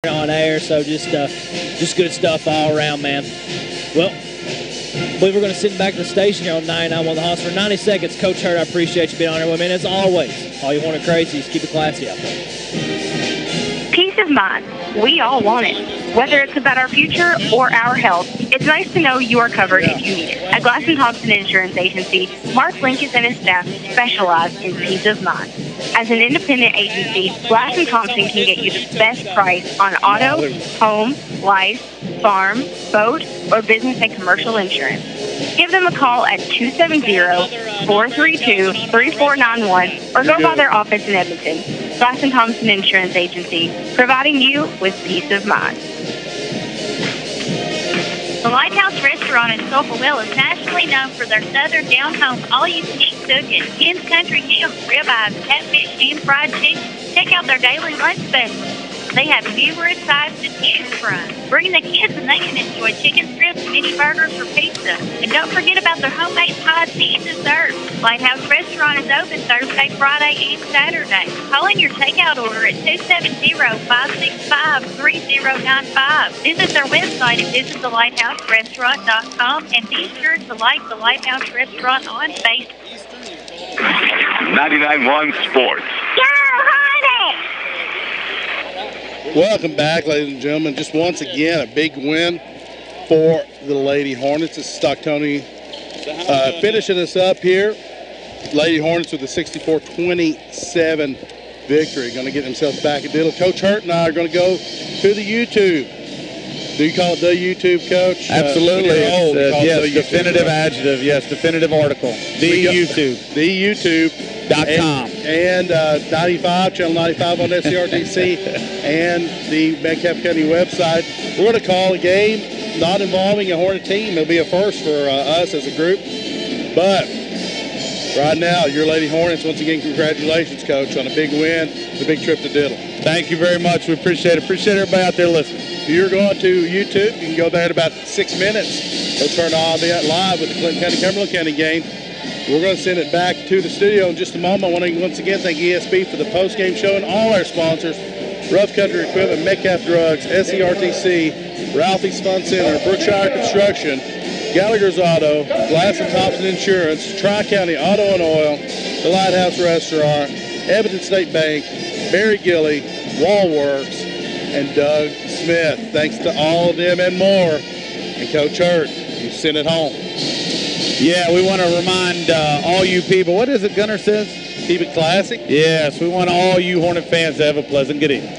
on air, so just good stuff all around, man. Well, I believe we're going to sit back at the station here on 99.1 The Hoss for 90 seconds. Coach Hurt, I appreciate you being on here with me. And as always, all you want to crazy is keep it classy out there. Peace of mind. We all want it. Whether it's about our future or our health, it's nice to know you are covered if you need it. At Glass & Thompson Insurance Agency, Mark Linkus and his staff specialize in peace of mind. As an independent agency, Glass & Thompson can get you the best price on auto, home, life, farm, boat, or business and commercial insurance. Give them a call at 270-432-3491 or go by their office in Edmonton. Glass & Thompson Insurance Agency, providing you with peace of mind. The Lighthouse Restaurant in Sulphurville is nationally known for their southern down-home all-you-can-eat cooking, Ken's Country Ham, ribeyes, catfish, and fried chicken. Check out their daily lunch specials. They have numerous sides to choose from. Bring the kids and they can enjoy chicken strips, mini burgers, or pizza. And don't forget about their homemade pies and desserts. Lighthouse Restaurant is open Thursday, Friday, and Saturday. Call in your takeout order at 270-565-3095. Visit their website at visitthelighthouse.restaurant.com and be sure to like the Lighthouse Restaurant on Facebook. 99.1 Sports. Go Hornets! Welcome back, ladies and gentlemen. Just once again, a big win for the Lady Hornets. This is Stocktony finishing us up here. Lady Hornets with a 64-27 victory. Going to get themselves back at Diddle. Coach Hurt and I are going to go to the YouTube. Do you call it the YouTube, Coach? Absolutely. Yes, definitive adjective. Yes, definitive article. The YouTube. The YouTube. .com. And 95, Channel 95 on SCRTC, and the Metcalfe County website. We're going to call a game not involving a Hornet team. It'll be a first for us as a group. But right now, your Lady Hornets, once again, congratulations, Coach, on a big win, the big trip to Diddle. Thank you very much. We appreciate it. Appreciate everybody out there listening. If you're going to YouTube, you can go there in about 6 minutes. We'll turn on live with the Clinton County, Cumberland County game. We're going to send it back to the studio in just a moment. I want to once again thank ESB for the post-game show and all our sponsors. Rough Country Equipment, Metcalfe Drugs, SCRTC, Ralphie's Fun Center, Brookshire Construction, Gallagher's Auto, Glass & Thompson Insurance, Tri-County Auto and Oil, the Lighthouse Restaurant, Evanston State Bank, Barry Gilly, Wallworks, and Doug Smith. Thanks to all of them and more. And Coach Hurt, you sent it home. Yeah, we want to remind all you people, what is it Gunnar says? Keep it classic? Yes, we want all you Hornet fans to have a pleasant good evening.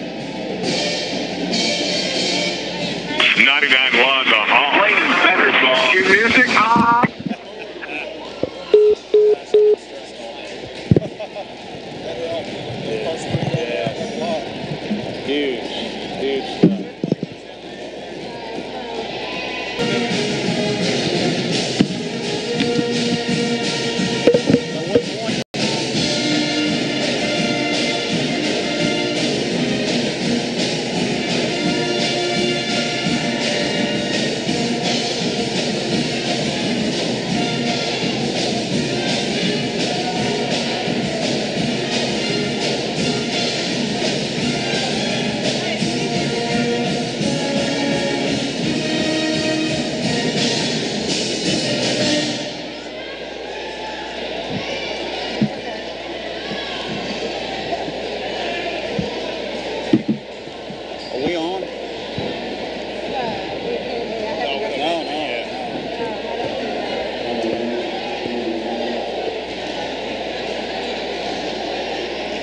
99.1 The Hoss. Playing better song. Your music. Huge.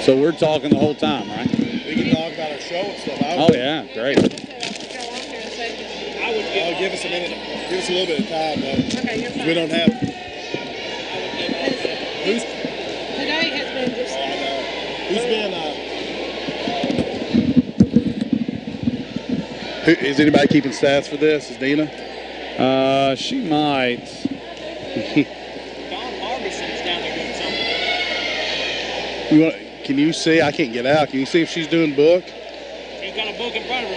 So we're talking the whole time, right? We can talk about our show and stuff. Oh, yeah, great. I would give us a minute. Give us a little bit of time, though. Okay, you're fine. We don't have. Today has been just. Who's been? Is anybody keeping stats for this? Is Dina? She might. Don Harbison's down there doing something. Can you see? I can't get out. Can you see if she's doing book? She's got a book in front of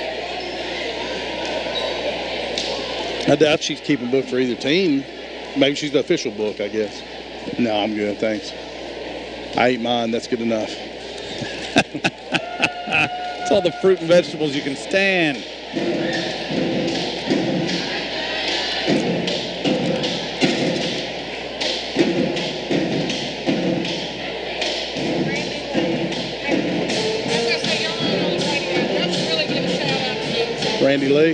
her. I doubt she's keeping book for either team. Maybe she's the official book, I guess. No, I'm good, thanks. I ate mine. That's good enough. It's all the fruit and vegetables you can stand. Randy Lee.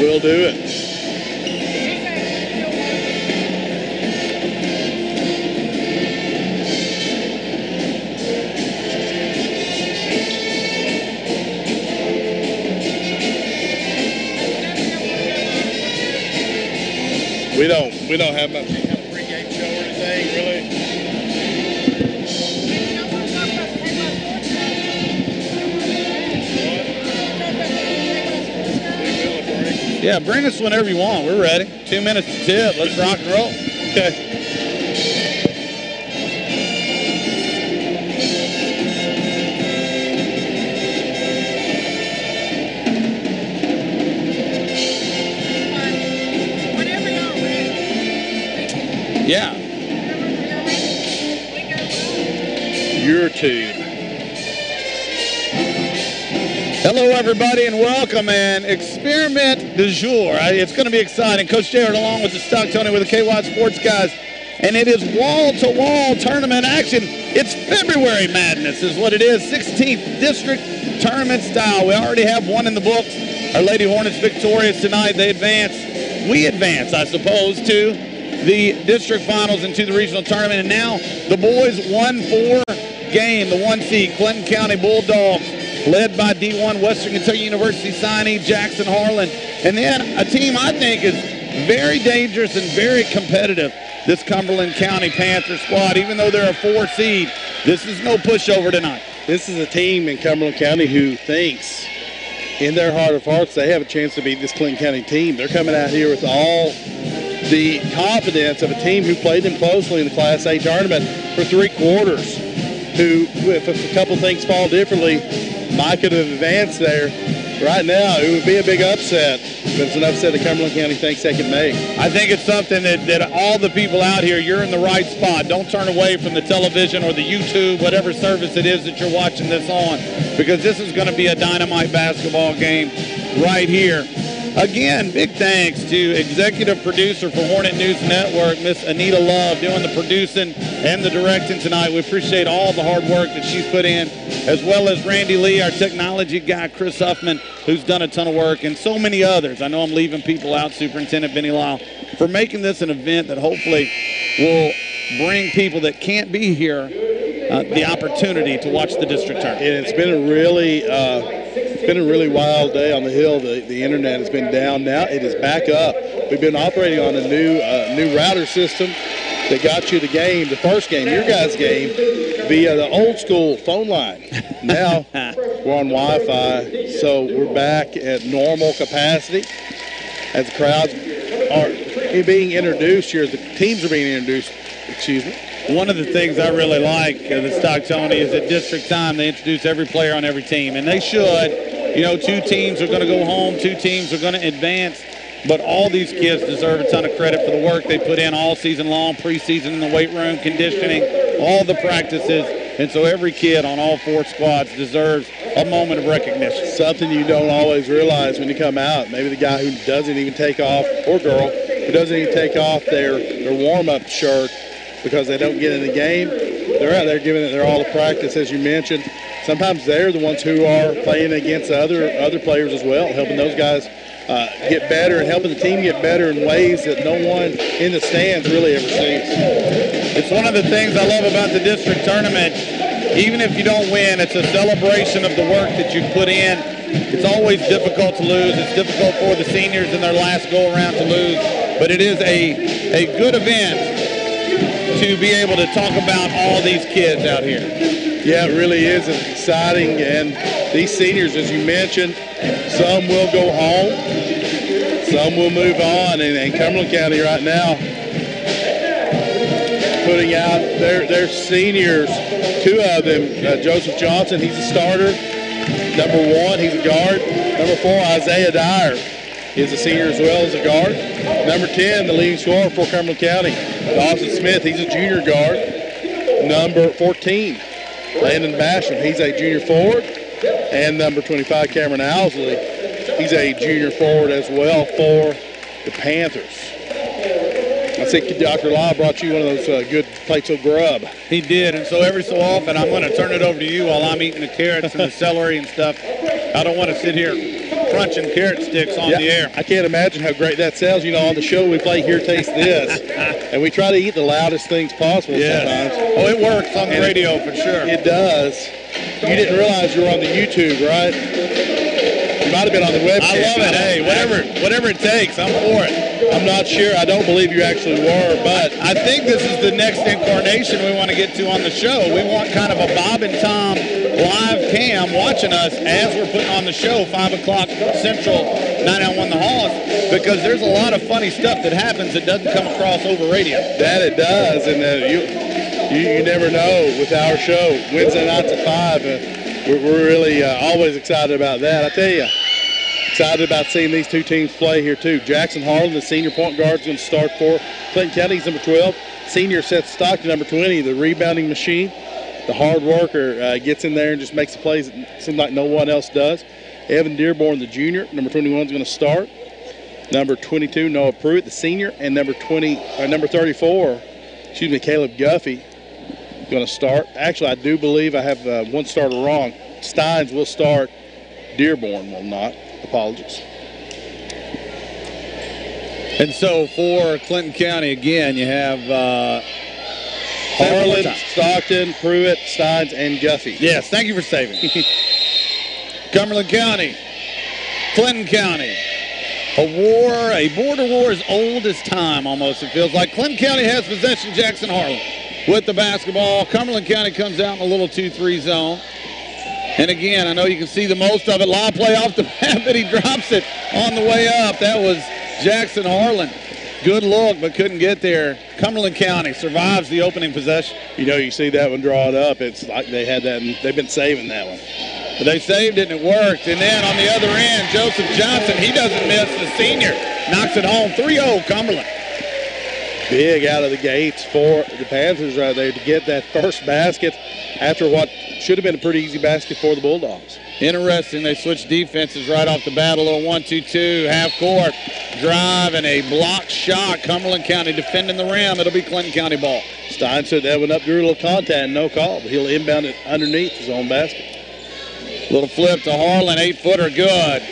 We'll do it. We don't have much kind of pregame show or anything, really. Yeah, bring us whenever you want. We're ready. 2 minutes to tip. Let's rock and roll. Okay. Yeah. Your tube. Hello, everybody, and welcome, and experiment du jour. It's going to be exciting. Coach Jared along with the Stock Tony with the KY Sports guys, and it is wall-to-wall tournament action. It's February Madness is what it is, 16th District Tournament style. We already have one in the books. Our Lady Hornets victorious tonight. They advance. We advance, I suppose, to the district finals and to the regional tournament. And now the boys 1-4 game, the 1 seed, Clinton County Bulldogs, led by D1 Western Kentucky University signee Jackson Harlan. And then a team I think is very dangerous and very competitive, this Cumberland County Panther squad. Even though they're a 4 seed, this is no pushover tonight. This is a team in Cumberland County who thinks in their heart of hearts they have a chance to beat this Clinton County team. They're coming out here with all the confidence of a team who played them closely in the Class A tournament for 3 quarters, who, if a couple things fall differently, might could have advanced there. Right now, it would be a big upset, but it's an upset that Cumberland County thinks they can make. I think it's something that all the people out here, you're in the right spot. Don't turn away from the television or the YouTube, whatever service it is that you're watching this on, because this is going to be a dynamite basketball game right here. Again, big thanks to executive producer for Hornet News Network, Miss Anita Love, doing the producing and the directing tonight. We appreciate all the hard work that she's put in, as well as Randy Lee, our technology guy, Chris Huffman, who's done a ton of work, and so many others. I know I'm leaving people out, Superintendent Benny Lyle, for making this an event that hopefully will bring people that can't be here the opportunity to watch the district tournament. And it's been a really wild day on the hill. The internet has been down. Now it is back up. We've been operating on a new router system that got you the game, the first game, your guys' game, via the old school phone line. Now we're on Wi-Fi, so we're back at normal capacity as the crowds are being introduced here, as the teams are being introduced. Excuse me. One of the things I really like, the Stock Tony, is at district time they introduce every player on every team, and they should. You know, 2 teams are going to go home, 2 teams are going to advance, but all these kids deserve a ton of credit for the work they put in all season long, preseason in the weight room, conditioning, all the practices, and so every kid on all 4 squads deserves a moment of recognition. Something you don't always realize when you come out. Maybe the guy who doesn't even take off, or girl, who doesn't even take off their warm-up shirt because they don't get in the game, they're out there giving it their all to practice, as you mentioned. Sometimes they're the ones who are playing against other players as well, helping those guys get better and helping the team get better in ways that no one in the stands really ever sees. It's one of the things I love about the district tournament. Even if you don't win, it's a celebration of the work that you've put in. It's always difficult to lose. It's difficult for the seniors in their last go-around to lose, but it is a good event to be able to talk about all these kids out here. Yeah, it really is. It's exciting, and these seniors, as you mentioned, some will go home, some will move on, and Cumberland County right now putting out their seniors, 2 of them. Joseph Johnson, he's a starter. Number 1, he's a guard. Number 4, Isaiah Dyer is a senior as well as a guard. Number 10, the leading scorer for Cumberland County, Dawson Smith, he's a junior guard. number 14, Landon Basham. He's a junior forward. And number 25, Cameron Owsley. He's a junior forward as well for the Panthers. I think Dr. Law brought you one of those good plates of grub. He did, and so every so often I'm going to turn it over to you while I'm eating the carrots and the celery and stuff. I don't want to sit here crunching carrot sticks on the air. I can't imagine how great that sounds. You know, on the show we play Here Taste This, and we try to eat the loudest things possible sometimes. Oh, it works on the radio for sure. It does. You didn't realize you were on the YouTube, right? You might have been on the webcam. I love it. Hey, whatever it takes, I'm for it. I'm not sure. I don't believe you actually were, but I think this is the next incarnation we want to get to on the show. We want kind of a Bob and Tom live cam watching us as we're putting on the show, 5 o'clock Central, 991 The Hoss, because there's a lot of funny stuff that happens that doesn't come across over radio. That it does, and you never know with our show. Wednesday nights at 5, we're really always excited about that. I tell you, excited about seeing these two teams play here too. Jackson Harlan, the senior point guard, is going to start for Clinton County. He's number 12. Senior Seth Stockton, number 20, the rebounding machine. The hard worker gets in there and just makes the plays that seem like no one else does. Evan Dearborn, the junior, number 21, is going to start. Number 22, Noah Pruitt, the senior, and number 34, Caleb Guffey, going to start. Actually, I do believe I have one starter wrong. Steins will start. Dearborn will not. Apologies. And so for Clinton County, again, you have Harlan, Stockton, Pruitt, Steins, and Guffey. Yes, thank you for saving. Cumberland County, Clinton County. A border war as old as time almost, it feels like. Clinton County has possession, Jackson Harlan with the basketball. Cumberland County comes out in a little 2-3 zone. And again, I know you can see the most of it. Lob play off the bat, but he drops it on the way up. That was Jackson Harlan. Good look, but couldn't get there. Cumberland County survives the opening possession. You know, you see that one drawn up. It's like they had that, and they've been saving that one. But they saved it, and it worked. And then on the other end, Joseph Johnson, he doesn't miss. The senior knocks it home. 3-0 Cumberland. Big out of the gates for the Panthers right there to get that first basket after what should have been a pretty easy basket for the Bulldogs. Interesting, they switched defenses right off the bat. A little 1-2-2, half court drive, and a blocked shot. Cumberland County defending the rim. It'll be Clinton County ball. Stein said that went up, drew a little contact, no call, but he'll inbound it underneath his own basket. Little flip to Harlan, 8-footer, good.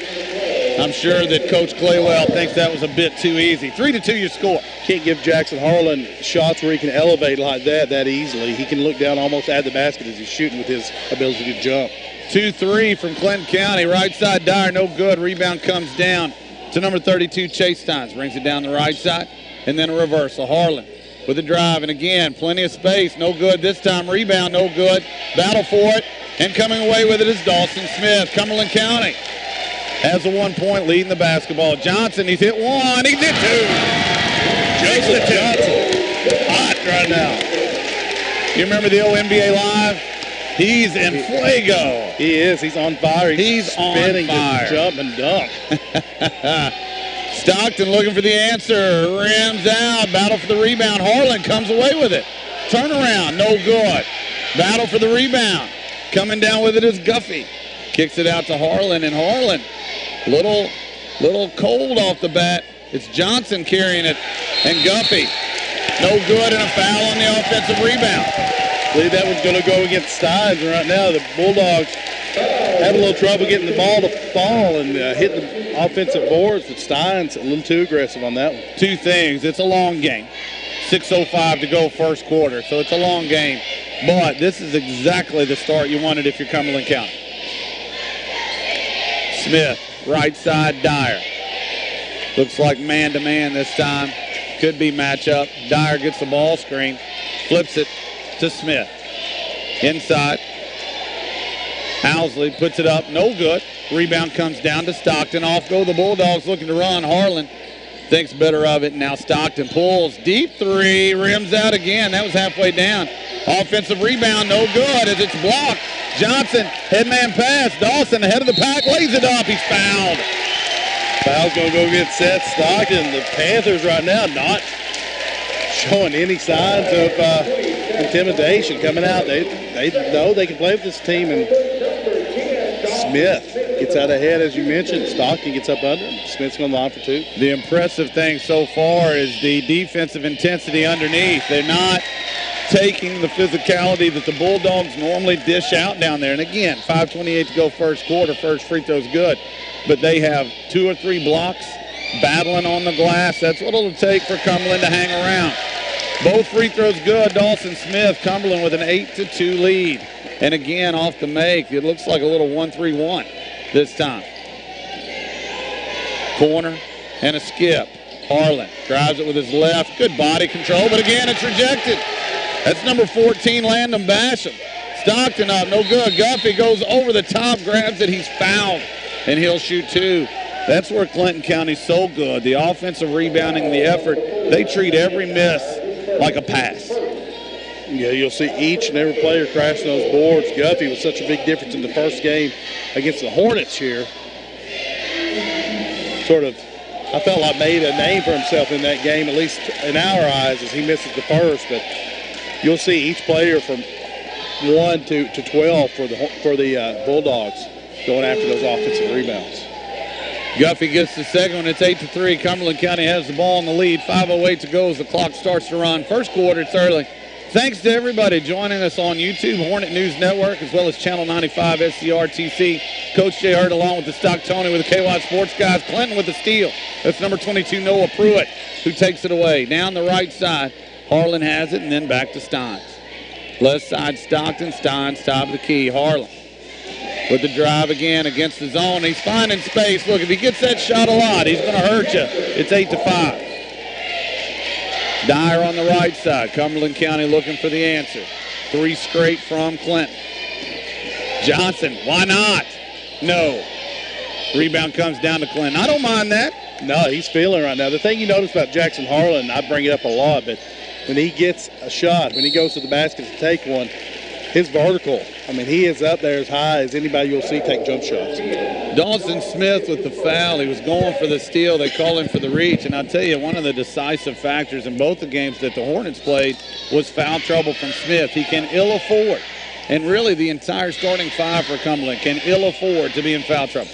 I'm sure that Coach Claywell thinks that was a bit too easy. 3-2 your score. Can't give Jackson Harlan shots where he can elevate like that easily. He can look down almost at the basket as he's shooting with his ability to jump. 2-3 from Clinton County. Right side, Dyer, no good. Rebound comes down to number 32, Chase Steins. Brings it down the right side, and then a reversal. Harlan with a drive, and again, plenty of space. No good this time. Rebound, no good. Battle for it, and coming away with it is Dawson Smith. Cumberland County has a 1-point lead in the basketball. Johnson, he's hit one. He's hit two. Joseph Johnson, hot right now. You remember the old NBA Live? He's in fuego. He is. He's on fire. He's spinning, on fire. Just jump and dunk. Stockton looking for the answer. Rims out. Battle for the rebound. Harlan comes away with it. Turnaround. No good. Battle for the rebound. Coming down with it is Guffey. Kicks it out to Harlan, and Harlan, little cold off the bat. It's Johnson carrying it, and Guffey, no good, and a foul on the offensive rebound. I believe that one's going to go against Steins, and right now the Bulldogs have a little trouble getting the ball to fall and hit the offensive boards, but Steins a little too aggressive on that one. Two things. It's a long game. 6:05 to go first quarter, so it's a long game. But this is exactly the start you wanted if you're Cumberland County. Smith, right side, Dyer. Looks like man-to-man this time. Could be matchup. Dyer gets the ball screen, flips it to Smith. Inside. Owsley puts it up, no good. Rebound comes down to Stockton. Off go the Bulldogs looking to run. Harlan thinks better of it. Now Stockton pulls. Deep three. Rims out again. That was halfway down. Offensive rebound, no good as it's blocked. Johnson, headman pass. Dawson ahead of the pack, lays it up. He's fouled. Foul's going to go against Seth Stockton. The Panthers right now not showing any signs of intimidation coming out. They know they can play with this team, and Smith gets out ahead, as you mentioned. Stockton gets up under him. Smith's on the line for 2. The impressive thing so far is the defensive intensity underneath. They're not taking the physicality that the Bulldogs normally dish out down there. And again, 5:28 to go first quarter. First free throw's good. But they have 2 or 3 blocks battling on the glass. That's what it'll take for Cumberland to hang around. Both free throws good. Dawson Smith, Cumberland with an 8-2 lead. And again, off the make, it looks like a little 1-3-1 this time. Corner and a skip. Harlan drives it with his left. Good body control, but again, it's rejected. That's number 14, Landon Basham. Stockton up, no good. Guffey goes over the top, grabs it. He's fouled, and he'll shoot 2. That's where Clinton County's so good. The offensive rebounding, the effort, they treat every miss like a pass. Yeah, you'll see each and every player crashing those boards. Guffey was such a big difference in the first game against the Hornets here. Sort of, I felt like made a name for himself in that game, at least in our eyes, as he misses the first. But you'll see each player from 1 to 12 for the Bulldogs going after those offensive rebounds. Guffey gets the second one. It's 8-3. Cumberland County has the ball in the lead. 5:08 to go as the clock starts to run. First quarter, it's early. Thanks to everybody joining us on YouTube, Hornet News Network, as well as Channel 95 SCRTC. Coach Jay Hurt along with the Stocktonian with the KY Sports guys. Clinton with the steal. That's number 22, Noah Pruitt, who takes it away. Down the right side, Harlan has it, and then back to Steins. Left side, Stockton. Steins, top of the key. Harlan with the drive again against the zone. He's finding space. Look, if he gets that shot a lot, he's going to hurt you. It's 8-5. Dyer on the right side. Cumberland County looking for the answer. 3 straight from Clinton. Johnson, why not? No. Rebound comes down to Clinton. I don't mind that. No, he's feeling right now. The thing you notice about Jackson Harlan, I bring it up a lot, but when he gets a shot, when he goes to the basket to take one, his vertical, I mean, he is up there as high as anybody you'll see take jump shots. Dawson Smith with the foul. He was going for the steal. They call him for the reach. And I'll tell you, one of the decisive factors in both the games that the Hornets played was foul trouble from Smith. He can ill afford, and really the entire starting 5 for Cumberland can ill afford to be in foul trouble.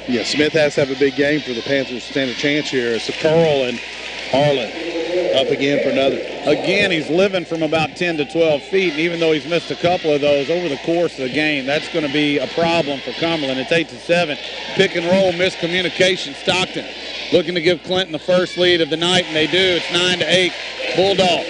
Yeah, Smith has to have a big game for the Panthers to stand a chance here. It's a Curl and Harlan up again for another. Again, he's living from about 10 to 12 feet, and even though he's missed a couple of those over the course of the game, that's going to be a problem for Cumberland. It's 8-7. Pick and roll, miscommunication. Stockton looking to give Clinton the first lead of the night, and they do. It's 9-8. Bulldogs.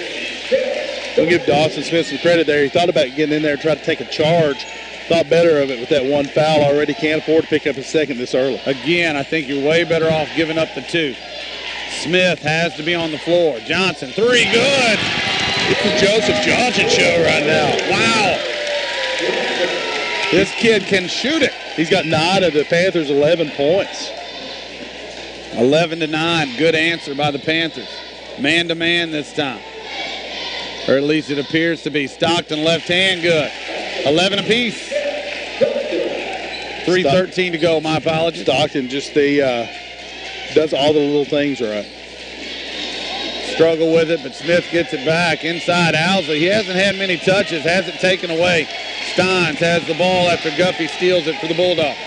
We'll give Dawson Smith some credit there. He thought about getting in there and trying to take a charge. Thought better of it with that 1 foul already. Can't afford to pick up his second this early. Again, I think you're way better off giving up the 2. Smith has to be on the floor. Johnson, 3, good. It's the Joseph Johnson show right now. Wow. This kid can shoot it. He's got 9 of the Panthers' 11 points. 11-9. Good answer by the Panthers. Man-to-man this time. Or at least it appears to be. Stockton left hand, good. 11 apiece. 3:13 to go, my apologies. Stockton just does all the little things right. Struggle with it, but Smith gets it back. Inside Owsley. He hasn't had many touches, has it taken away. Steins has the ball after Guffey steals it for the Bulldogs.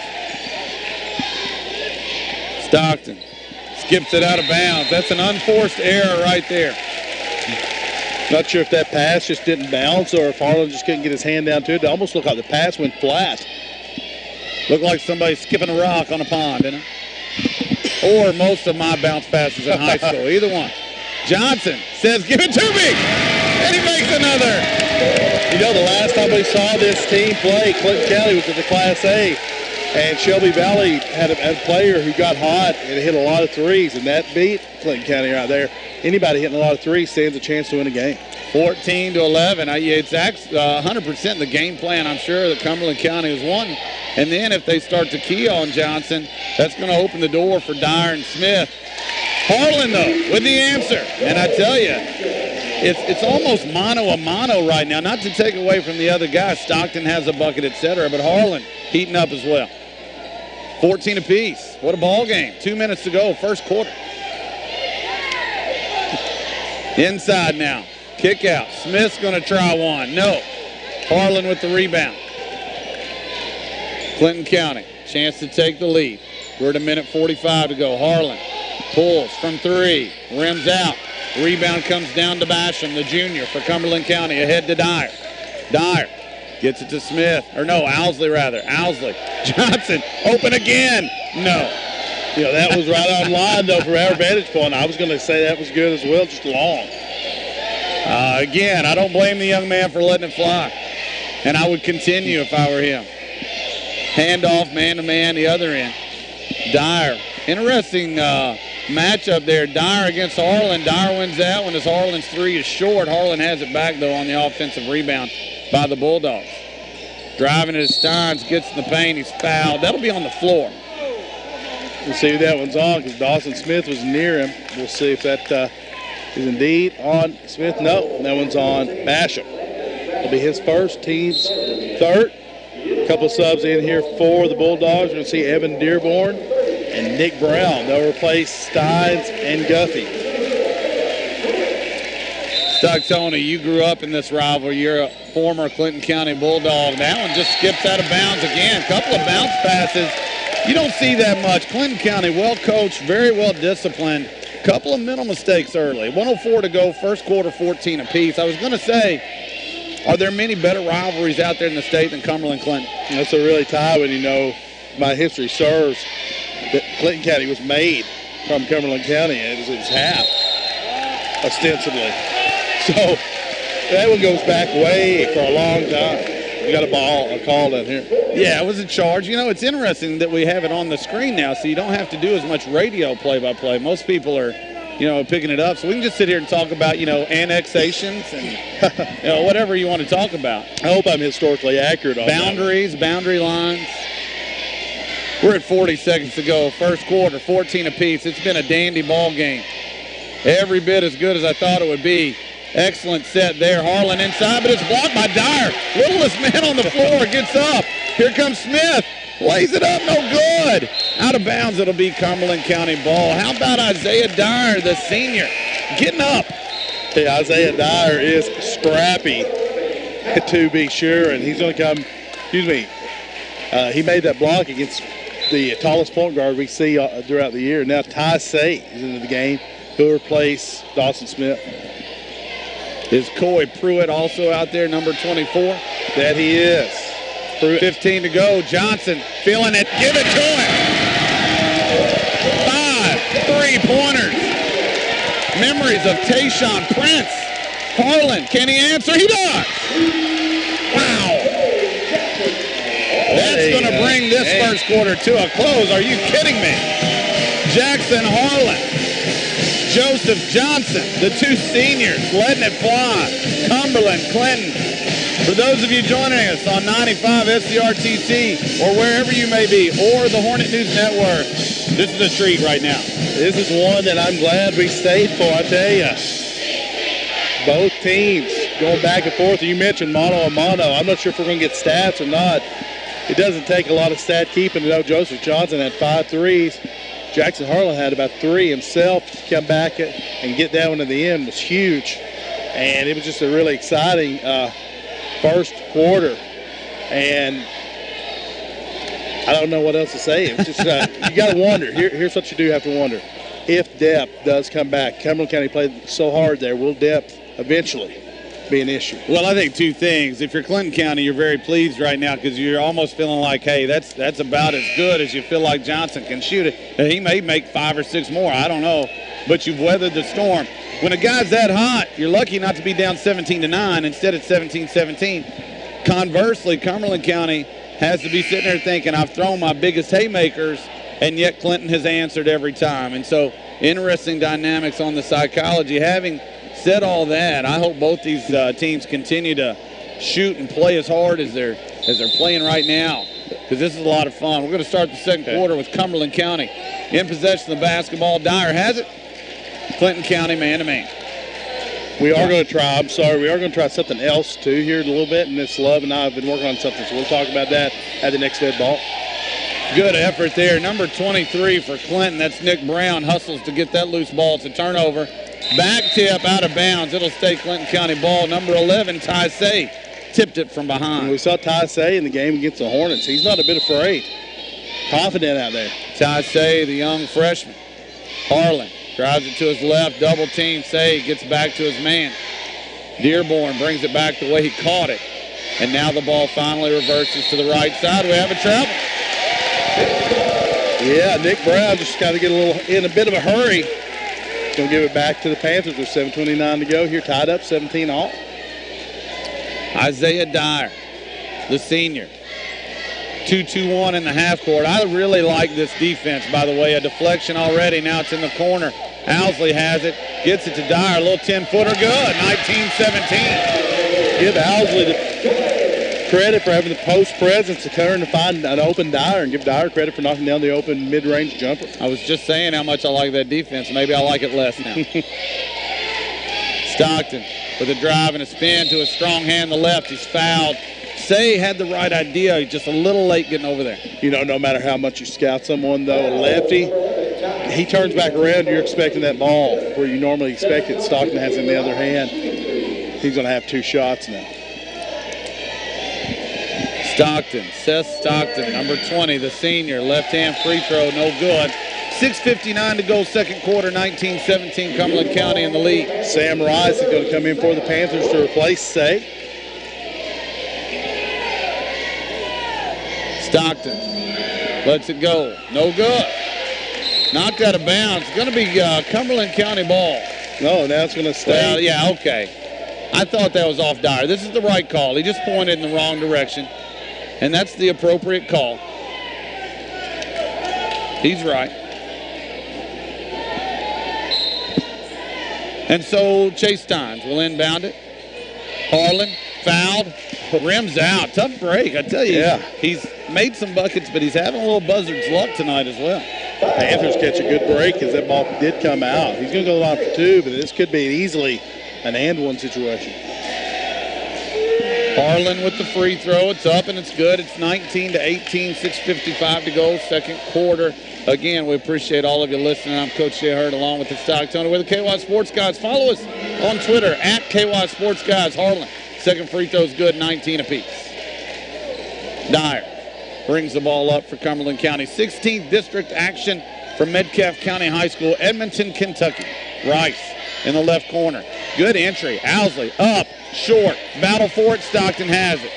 Stockton skips it out of bounds. That's an unforced error right there. Not sure if that pass just didn't bounce or if Harlan just couldn't get his hand down to it. It almost looked like the pass went flat. Looked like somebody skipping a rock on a pond, didn't it? Or most of my bounce passes in high school. Either one. Johnson says, give it to me. And he makes another. You know, the last time we saw this team play, Clinton County was at the Class A. And Shelby Valley had a player who got hot and hit a lot of threes. And that beat Clinton County right there. Anybody hitting a lot of threes stands a chance to win a game. 14-11. It's 100% the game plan, I'm sure, that Cumberland County has won. And then if they start to key on Johnson, that's going to open the door for Dyer and Smith. Harlan, though, with the answer. And I tell you, it's almost mano-a-mano right now. Not to take away from the other guys. Stockton has a bucket, etc. But Harlan heating up as well. 14 apiece. What a ball game. 2 minutes to go, first quarter. Inside now. Kick out. Smith's going to try one. No. Harlan with the rebound. Clinton County, chance to take the lead. We're at a minute 45 to go. Harlan pulls from 3, rims out. Rebound comes down to Basham, the junior for Cumberland County, ahead to Dyer. Dyer gets it to Smith, or no, Owsley rather. Owsley. Johnson, open again. No. You know, that was right on line, though, from our vantage point. I was going to say that was good as well, just long. Again, I don't blame the young man for letting it fly. And I would continue if I were him. Handoff, man-to-man, the other end. Dyer. Interesting matchup there. Dyer against Harlan. Dyer wins that one as Harlan's 3 is short. Harlan has it back, though, on the offensive rebound by the Bulldogs. Driving it as Steins gets in the paint. He's fouled. That'll be on the floor. We'll see who that one's on because Dawson Smith was near him. We'll see if that is indeed on Smith. No, that one's on Basham. It'll be his first, team's third. A couple of subs in here for the Bulldogs. We're going to see Evan Dearborn and Nick Brown. They'll replace Steins and Guffey. Stuck Tony, you grew up in this rivalry. You're a former Clinton County Bulldog. That one just skips out of bounds again. Couple of bounce passes. You don't see that much. Clinton County, well coached, very well disciplined. Couple of mental mistakes early. 1:04 to go, first quarter, 14 apiece. I was going to say, are there many better rivalries out there in the state than Cumberland Clinton? That's a really tie when you know my history serves that Clinton County was made from Cumberland County, and it was half, ostensibly. So that one goes back way for a long time. You got a call down here. Yeah, it was a charge. You know, it's interesting that we have it on the screen now, so you don't have to do as much radio play-by-play. Most people are, you know, picking it up. So we can just sit here and talk about, you know, annexations and, you know, whatever you want to talk about. I hope I'm historically accurate on boundaries, boundary lines. We're at 40 seconds to go. First quarter, 14 apiece. It's been a dandy ball game. Every bit as good as I thought it would be. Excellent set there. Harlan inside, but it's blocked by Dyer. Littlest man on the floor gets up. Here comes Smith. Lays it up, no good. Out of bounds, it'll be Cumberland County ball. How about Isaiah Dyer, the senior, getting up? Hey, Isaiah Dyer is scrappy, to be sure, and he's going to come, he made that block against the tallest point guard we see throughout the year. Now Ty Say is into the game. He'll replace Dawson Smith. Is Coy Pruitt also out there, number 24? That he is. Pruitt. 15 to go. Johnson feeling it. Give it to him. 5 3-pointers. Memories of Tayshawn Prince. Harlan, can he answer? He does. Wow. That's going to bring this first quarter to a close. Are you kidding me? Jackson Harlan. Joseph Johnson, the 2 seniors, letting it fly. Cumberland, Clinton. For those of you joining us on 95 SCRTC or wherever you may be, or the Hornet News Network, this is a treat right now. This is one that I'm glad we stayed for, I tell you. Both teams going back and forth. You mentioned mono a mono. I'm not sure if we're going to get stats or not. It doesn't take a lot of stat keeping to know Joseph Johnson had 5 threes. Jackson Harlan had about 3 himself to come back and get that one in the end was huge. And it was just a really exciting first quarter. And I don't know what else to say. It was just, you got to wonder. Here's what you do have to wonder. If depth does come back, Cumberland County played so hard there, will depth eventually be an issue? Well, I think 2 things. If you're Clinton County, you're very pleased right now because you're almost feeling like, hey, that's about as good as you feel like Johnson can shoot it. He may make 5 or 6 more. I don't know. But you've weathered the storm. When a guy's that hot, you're lucky not to be down 17-9. Instead, it's 17-17. Conversely, Cumberland County has to be sitting there thinking, I've thrown my biggest haymakers, and yet Clinton has answered every time. And so, interesting dynamics on the psychology. Having said all that, I hope both these teams continue to shoot and play as hard as they're playing right now, because this is a lot of fun. We're going to start the second quarter with Cumberland County in possession of the basketball. Dyer has it. Clinton County man-to-man. We are going to try something else too here in a little bit, and Miss Love and I have been working on something, so we'll talk about that at the next dead ball. Good effort there. Number 23 for Clinton, that's Nick Brown, hustles to get that loose ball. It's a turnover. Back tip out of bounds. It'll stay Clinton County ball. Number 11, Ty Say, tipped it from behind. And we saw Ty Say in the game against the Hornets. He's not a bit afraid. Confident out there. Ty Say, the young freshman. Harlan drives it to his left. Double team. Say gets back to his man. Dearborn brings it back the way he caught it. And now the ball finally reverses to the right side. We have a travel. Yeah, Nick Brown just got to get in a bit of a hurry. Going to give it back to the Panthers with 7:29 to go here, tied up 17 all. Isaiah Dyer, the senior. 2-2-1 in the half court. I really like this defense, by the way. A deflection already. Now it's in the corner. Owsley has it. Gets it to Dyer. A little 10-footer. Good. 19-17. Give Owsley the credit for having the post presence to turn to find an open Dyer, and give Dyer credit for knocking down the open mid-range jumper. I was just saying how much I like that defense. Maybe I like it less now. Stockton with a drive and a spin to a strong hand to the left. He's fouled. Say had the right idea. He's just a little late getting over there. You know, no matter how much you scout someone, though, a lefty, he turns back around, you're expecting that ball where you normally expect it. Stockton has it in the other hand. He's going to have 2 shots now. Stockton, Seth Stockton, number 20, the senior. Left-hand free throw, no good. 6:59 to go, second quarter, 19-17, Cumberland County in the lead. Sam Rice is going to come in for the Panthers to replace Say. Stockton lets it go. No good. Knocked out of bounds. It's going to be Cumberland County ball. No, now it's going to stay. Well, yeah, okay. I thought that was off Dyer. This is the right call. He just pointed in the wrong direction, and that's the appropriate call. He's right. And so Chase Steins will inbound it. Harlan fouled. Rims out. Tough break, I tell you. Yeah. He's made some buckets, but he's having a little buzzard's luck tonight as well. Panthers catch a good break as that ball did come out. He's going to go line for 2, but this could be easily an and-one situation. Harlan with the free throw. It's up and it's good. It's 19-18, 6:55 to go, second quarter. Again, we appreciate all of you listening. I'm Coach Jay Hurd along with the Stock Tony with the KY Sports Guys. Follow us on Twitter at KY Sports Guys. Harlan, second free throw is good, 19 apiece. Dyer brings the ball up for Cumberland County. 16th district action from Metcalfe County High School, Edmonton, Kentucky. Rice in the left corner. Good entry. Owsley up, short. Battle for it. Stockton has it.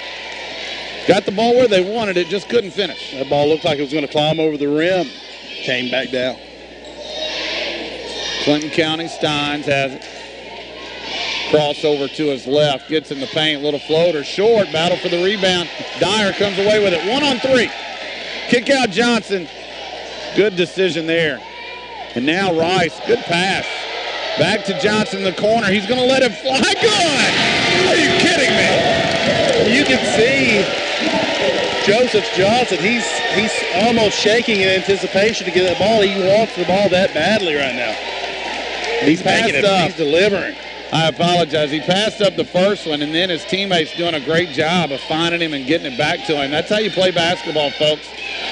Got the ball where they wanted it, just couldn't finish. That ball looked like it was going to climb over the rim. Came back down. Clinton County, Steins has it. Crossover to his left. Gets in the paint. Little floater. Short. Battle for the rebound. Dyer comes away with it. 1-on-3. Kick out Johnson. Good decision there. And now Rice. Good pass. Back to Johnson in the corner. He's going to let it fly. Good. Are you kidding me? You can see Joseph Johnson. He's almost shaking in anticipation to get that ball. He wants the ball that badly right now. He's making it. He's delivering. I apologize. He passed up the first one, and then his teammates doing a great job of finding him and getting it back to him. That's how you play basketball, folks.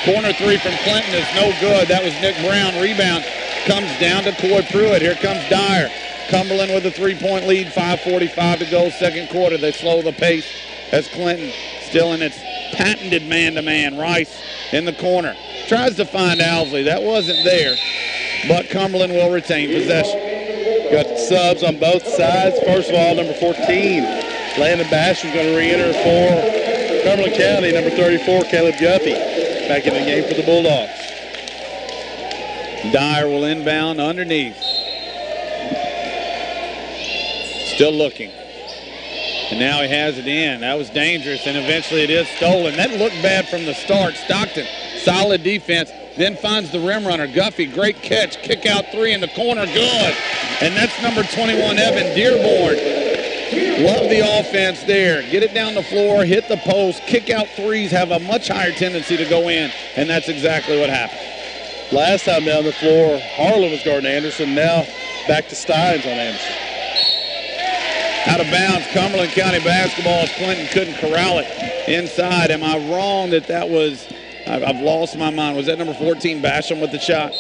Corner 3 from Clinton is no good. That was Nick Brown. Rebound comes down to Coy Pruitt. Here comes Dyer. Cumberland with a 3-point lead. 5:45 to go, second quarter. They slow the pace as Clinton still in its patented man-to-man. Rice in the corner. Tries to find Owsley. That wasn't there, but Cumberland will retain possession. Got subs on both sides. First of all, number 14, Landon Basham's going to re-enter for Cumberland County. Number 34, Caleb Guffey, back in the game for the Bulldogs. Dyer will inbound underneath. Still looking. And now he has it in. That was dangerous, and eventually it is stolen. That looked bad from the start. Stockton, solid defense. Then finds the rim runner. Guffey, great catch. Kick out 3 in the corner. Good. And that's number 21, Evan Dearborn. Love the offense there. Get it down the floor, hit the post. Kick out 3s have a much higher tendency to go in, and that's exactly what happened. Last time down the floor, Harlan was guarding Anderson. Now back to Steins on Anderson. Out of bounds, Cumberland County basketball as Clinton couldn't corral it inside. Am I wrong that was... I've lost my mind. Was that number 14, Basham, with the shot?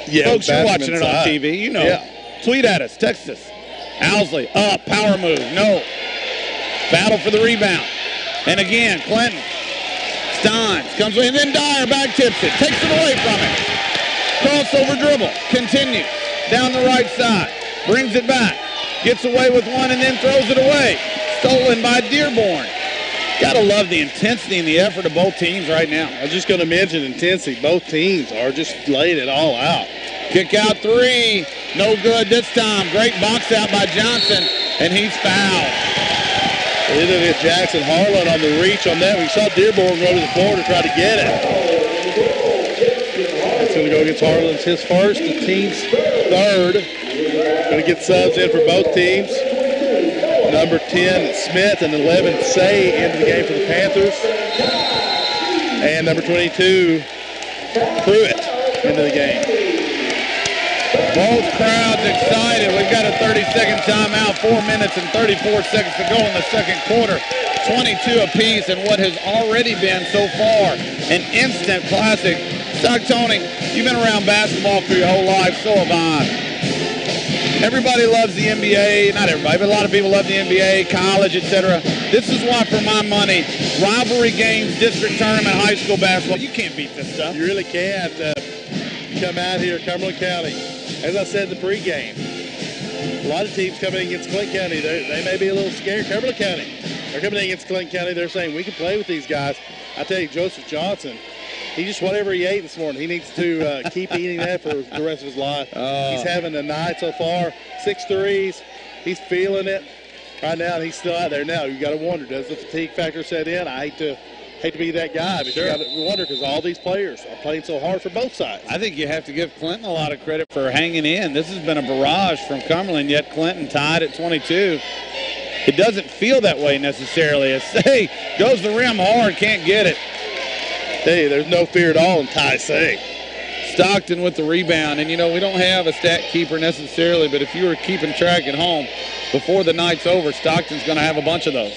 Yeah, folks, you're Basham watching inside. it on TV. You know. Yeah. Tweet at us. Text us. Owsley up. Power move. No. Battle for the rebound. And again, Clinton. Steins comes away, and then Dyer back tips it. Takes it away from him. Crossover dribble. Continues. Down the right side. Brings it back. Gets away with one and then throws it away. Stolen by Dearborn. Gotta love the intensity and the effort of both teams right now. I was just going to mention intensity. Both teams are just laying it all out. Kick out three. No good this time. Great box out by Johnson, and he's fouled. They did get Jackson Harlan on the reach on that. We saw Dearborn go to the floor to try to get it. It's going to go against Harlan's his first, the team's third. Going to get subs in for both teams. Number 10, Smith, and 11, Say into the game for the Panthers. And number 22, Pruitt into the game. Both crowds excited. We've got a 30-second timeout, 4 minutes and 34 seconds to go in the second quarter. 22 apiece in what has already been so far an instant classic. Stock Tony, you've been around basketball for your whole life, so have I. Everybody loves the NBA. Not everybody, but a lot of people love the NBA, college, etc. This is why, for my money, rivalry games, district tournament, high school basketball, you can't beat this stuff. You really can't. Come out here, Cumberland County. As I said in the pregame, a lot of teams coming against Clinton County, they may be a little scared. Cumberland County, they're coming against Clinton County. They're saying, we can play with these guys. I tell you, Joseph Johnson, he just, whatever he ate this morning, he needs to keep eating that for the rest of his life. He's having a night so far. 6 threes. He's feeling it right now, and he's still out there now. You got to wonder, does the fatigue factor set in? I hate to be that guy, but sure. You got to wonder because all these players are playing so hard for both sides. I think you have to give Clinton a lot of credit for hanging in. This has been a barrage from Cumberland, yet Clinton tied at 22. It doesn't feel that way necessarily. As Say goes the rim hard, can't get it. Hey, there's no fear at all in Ty Say. Stockton with the rebound, and you know, we don't have a stat keeper necessarily, but if you were keeping track at home before the night's over, Stockton's going to have a bunch of those.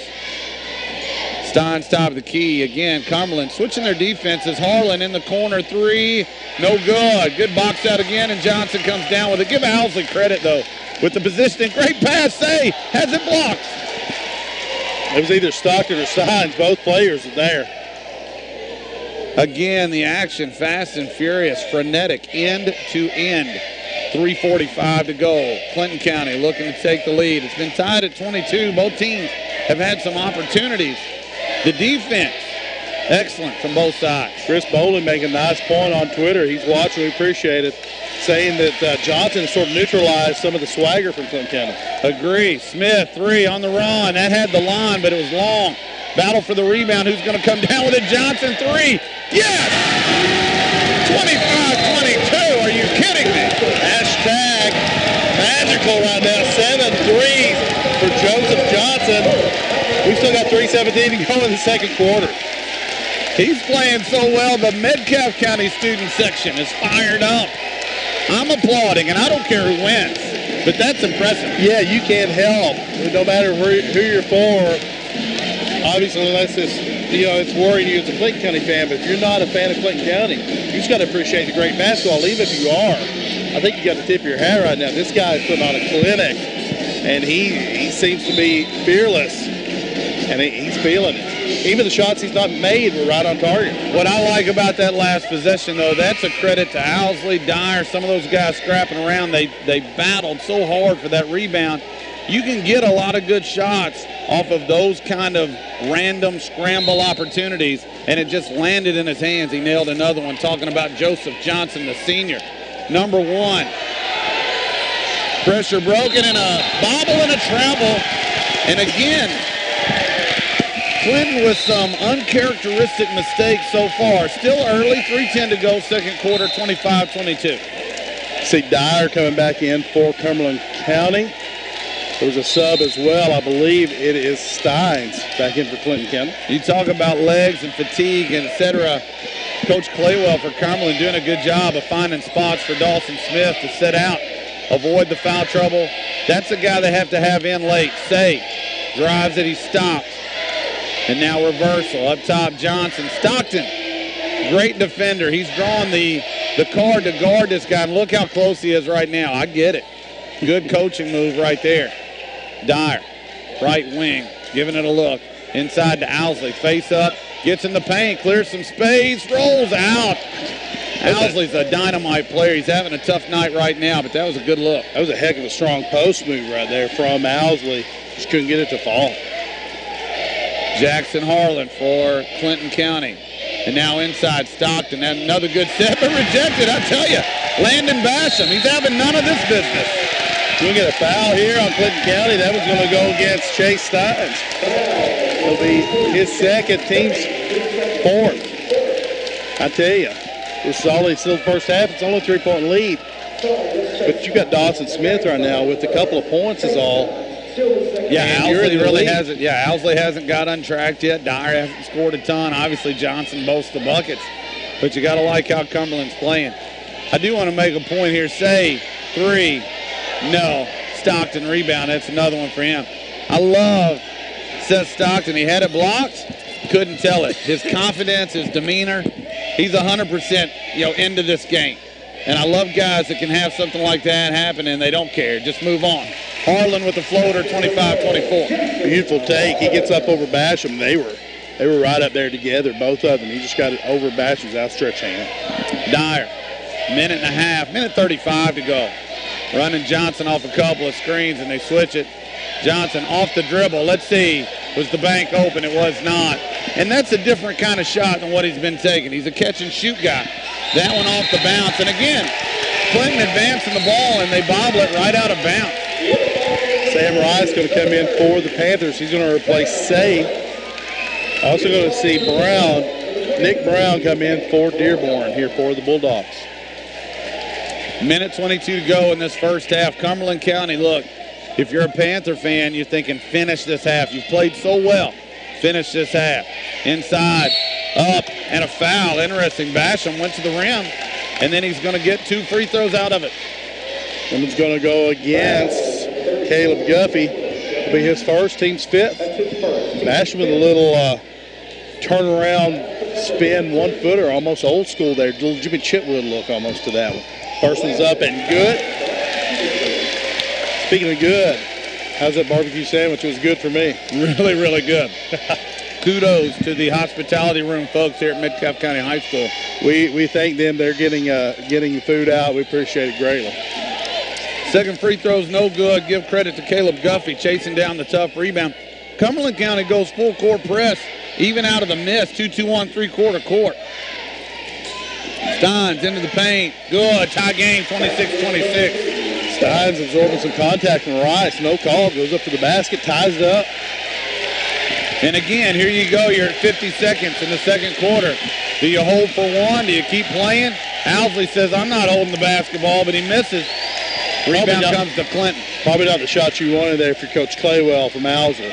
Steins top of the key. Again, Cumberland switching their defenses. Harlan in the corner, three. No good. Good box out again, and Johnson comes down with it. Give Owsley credit, though, with the positioning. Great pass. Say has it blocked. It was either Stockton or Steins. Both players are there. Again, the action fast and furious, frenetic, end to end. 3:45 to go. Clinton County looking to take the lead. It's been tied at 22. Both teams have had some opportunities. The defense, excellent from both sides. Chris Bowling making a nice point on Twitter. He's watching. We appreciate it. Saying that Johnson sort of neutralized some of the swagger from Clinton County. Agree. Smith, three on the run. That had the line, but it was long. Battle for the rebound. Who's going to come down with it? Johnson, three. Yes! 25-22. Are you kidding me? Hashtag magical right now. 7 threes for Joseph Johnson. We've still got 3:17 to go in the second quarter. He's playing so well. The Metcalfe County student section is fired up. I'm applauding, and I don't care who wins, but that's impressive. Yeah, you can't help. No matter who you're for, obviously, unless it's worrying you as a Clinton County fan, but if you're not a fan of Clinton County, you just got to appreciate the great basketball, even if you are. I think you got to tip your hat right now. This guy is putting on a clinic, and he seems to be fearless, and he's feeling it. Even the shots he's not made were right on target. What I like about that last possession, though, that's a credit to Owsley, Dyer, some of those guys scrapping around. They battled so hard for that rebound. You can get a lot of good shots off of those kind of random scramble opportunities, and it just landed in his hands. He nailed another one, talking about Joseph Johnson, the senior. Number one. Pressure broken, and a bobble and a travel. And again, Clinton with some uncharacteristic mistakes so far. Still early, 3:10 to go, second quarter, 25-22. See Dyer coming back in for Cumberland County. There was a sub as well. I believe it is Steins back in for Clinton County. You talk about legs and fatigue and et cetera. Coach Claywell for Cumberland doing a good job of finding spots for Dawson Smith to set out, avoid the foul trouble. That's a guy they have to have in late. Say drives it, he stopped. And now reversal. Up top, Johnson. Stockton, great defender. He's drawn the card to guard this guy. And look how close he is right now. I get it. Good coaching move right there. Dyer, right wing, giving it a look. Inside to Owsley, face up, gets in the paint, clears some space, rolls out. Owsley's a dynamite player. He's having a tough night right now, but that was a good look. That was a heck of a strong post move right there from Owsley. Just couldn't get it to fall. Jackson Harlan for Clinton County. And now inside Stockton. And another good step, but rejected. I tell you, Landon Basham, he's having none of this business. We'll get a foul here on Clinton County. That was going to go against Chase Steins. It'll be his second, team's fourth. I tell you, this is only still the first half. It's only a 3-point lead. But you got Dawson Smith right now with a couple of points is all. Yeah, Owsley really hasn't. Yeah, Owsley hasn't got untracked yet. Dyer hasn't scored a ton. Obviously, Johnson boasts the buckets. But you got to like how Cumberland's playing. I do want to make a point here. Say 3. No. Stockton rebound. That's another one for him. I love Seth Stockton. He had it blocked. Couldn't tell it. His confidence, his demeanor. He's 100% into this game. And I love guys that can have something like that happen and they don't care. Just move on. Harlan with the floater, 25-24. Beautiful take. He gets up over Basham. They were right up there together, both of them. He just got it over Basham's outstretched hand. Dyer, minute and a half, minute 35 to go. Running Johnson off a couple of screens, and they switch it. Johnson off the dribble. Let's see. Was the bank open? It was not. And that's a different kind of shot than what he's been taking. He's a catch-and-shoot guy. That one off the bounce. And again, Clinton advancing the ball, and they bobble it right out of bounds. Sam Rice going to come in for the Panthers. He's going to replace Say. Also going to see Nick Brown come in for Dearborn here for the Bulldogs. Minute 22 to go in this first half. Cumberland County, look, if you're a Panther fan, you're thinking finish this half. You've played so well. Finish this half. Inside, up, and a foul. Interesting. Basham went to the rim, and then he's going to get 2 free throws out of it. And it's going to go against Caleb Guffey. It'll be his first, team's 5th. Basham with a little turnaround spin, 1-footer, almost old school there. Little Jimmy Chitwood look almost to that one. First one's up and good. Speaking of good, how's that barbecue sandwich? It was good for me. Really, really good. Kudos to the hospitality room folks here at Metcalfe County High School. We thank them. They're getting the food out. We appreciate it greatly. Second free throw's no good. Give credit to Caleb Guffey chasing down the tough rebound. Cumberland County goes full court press, even out of the miss, 2-2-1 3/4 court. Steins into the paint. Good. Tie game, 26-26. Steins absorbing some contact from Rice. No call. Goes up to the basket, ties it up. And again, here you go. You're at 50 seconds in the second quarter. Do you hold for one? Do you keep playing? Owsley says, I'm not holding the basketball, but he misses. Rebound comes to Clinton. Probably not the shot you wanted there for Coach Claywell from Owsley.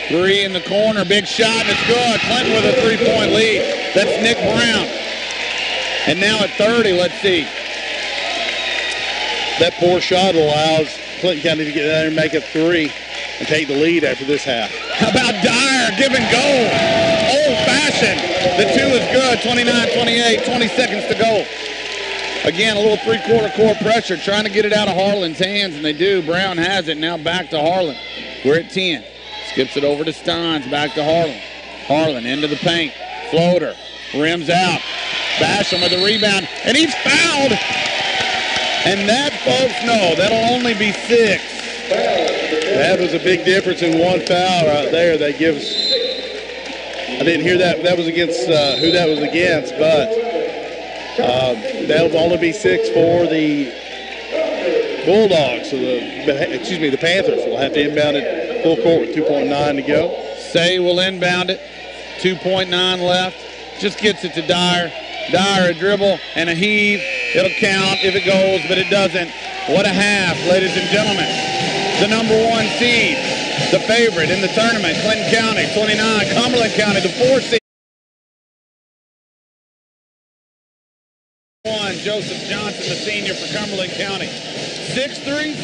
3 in the corner. Big shot, and it's good. Clinton with a 3-point lead. That's Nick Brown. And now at 30, let's see. That poor shot allows Clinton County to get there and make it 3 and take the lead after this half. How about Dyer? Give and go. Old-fashioned. The 2 is good. 29-28. 20 seconds to go. Again, a little 3/4 court pressure, trying to get it out of Harlan's hands, and they do. Brown has it. Now back to Harlan. We're at 10. Skips it over to Steins. Back to Harlan. Harlan into the paint. Floater. Rims out. Basham with the rebound, and he's fouled. And that, folks, no, that'll only be 6. That was a big difference in one foul right there. That gives. I didn't hear that. That was against who that was against, but that'll only be 6 for the Bulldogs. So the Panthers will have to inbound it full court with 2.9 to go. Say will inbound it. 2.9 left. Just gets it to Dyer. Dyer, a dribble and a heave. It'll count if it goes, but it doesn't. What a half, ladies and gentlemen. The number 1 seed, the favorite in the tournament, Clinton County, 29. Cumberland County, the 4 seed. Joseph Johnson, the senior for Cumberland County. 6 threes.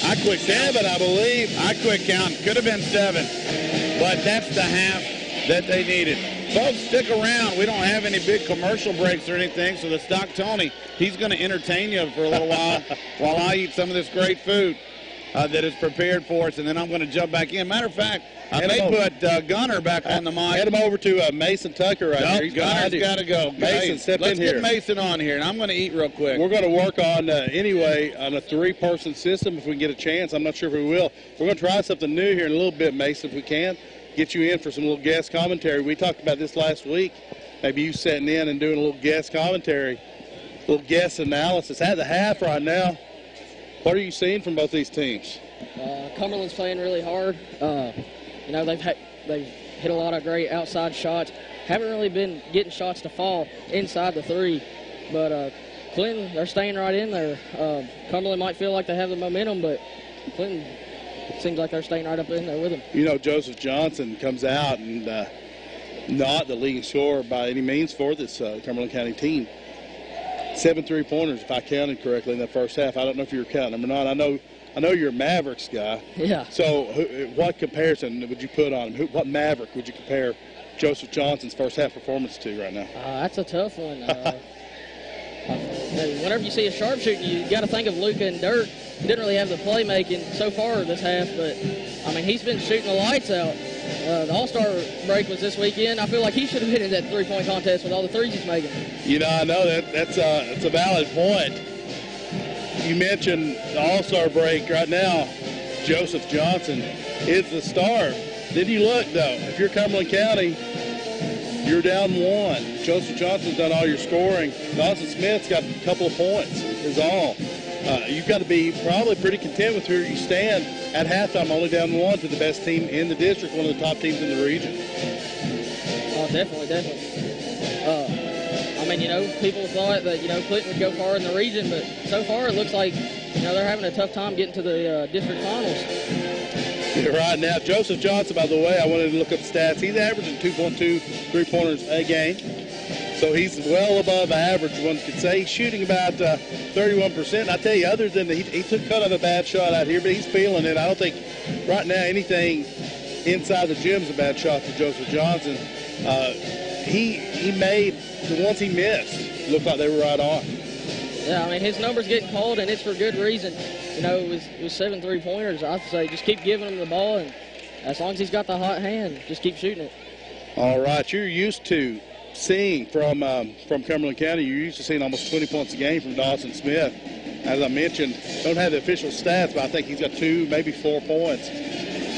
I quit 7, I believe. I quit counting. Could have been 7. But that's the half that they needed. Folks, stick around. We don't have any big commercial breaks or anything, so the Stock Tony, he's going to entertain you for a little while I eat some of this great food that is prepared for us, and then I'm going to jump back in. Matter of fact, I may put Gunner back on the mic. Head him over to Mason Tucker right here. Gunner's got to go. Mason, step in here. Let's get Mason on here, and I'm going to eat real quick. We're going to work on, anyway, on a 3-person system if we can get a chance. I'm not sure if we will. We're going to try something new here in a little bit, Mason, if we can. Get you in for some little guest commentary. We talked about this last week. Maybe you sitting in and doing a little guest commentary, a little guest analysis. At the half right now, what are you seeing from both these teams? Cumberland's playing really hard. You know, they've hit a lot of great outside shots. Haven't really been getting shots to fall inside the 3. But Clinton, they're staying right in there. Cumberland might feel like they have the momentum, but Clinton, it seems like they're staying right up in there with them. You know, Joseph Johnson comes out and not the leading scorer by any means for this Cumberland County team. 7 3-pointers, if I counted correctly, in the first half. I don't know if you were counting them or not. I know you're a Mavericks guy. Yeah. So what comparison would you put on him? What Maverick would you compare Joseph Johnson's first half performance to right now? That's a tough one. Whenever you see a sharpshooter, you got to think of Luca and Dirk. He didn't really have the playmaking so far this half, but, I mean, he's been shooting the lights out. The All-Star break was this weekend. I feel like he should have been in that 3-point contest with all the threes he's making. You know, I know that's a valid point. You mentioned the All-Star break right now. Joseph Johnson is the star. Then you look, though, if you're Cumberland County, you're down 1. Joseph Johnson's done all your scoring. Dawson Smith's got a couple of points is all. You've got to be probably pretty content with where you stand at halftime, only down 1 to the best team in the district, one of the top teams in the region. Oh, definitely. I mean, you know, people thought that, you know, Clinton would go far in the region, but so far it looks like, you know, they're having a tough time getting to the district finals. You're right. Now, Joseph Johnson, by the way, I wanted to look up stats. He's averaging 2.2 3-pointers a game. So he's well above average, one could say. He's shooting about 31%. I tell you, other than he took kind of a bad shot out here, but he's feeling it. I don't think right now anything inside the gym's a bad shot for Joseph Johnson. He made the ones he missed look like they were right on. Yeah, I mean, his number's getting called, and it's for good reason. You know, it was 7 3-pointers. I'd say just keep giving him the ball, and as long as he's got the hot hand, just keep shooting it. All right, you're used to seeing from Cumberland County, you're used to seeing almost 20 points a game from Dawson Smith. As I mentioned, don't have the official stats, but I think he's got 2, maybe 4 points.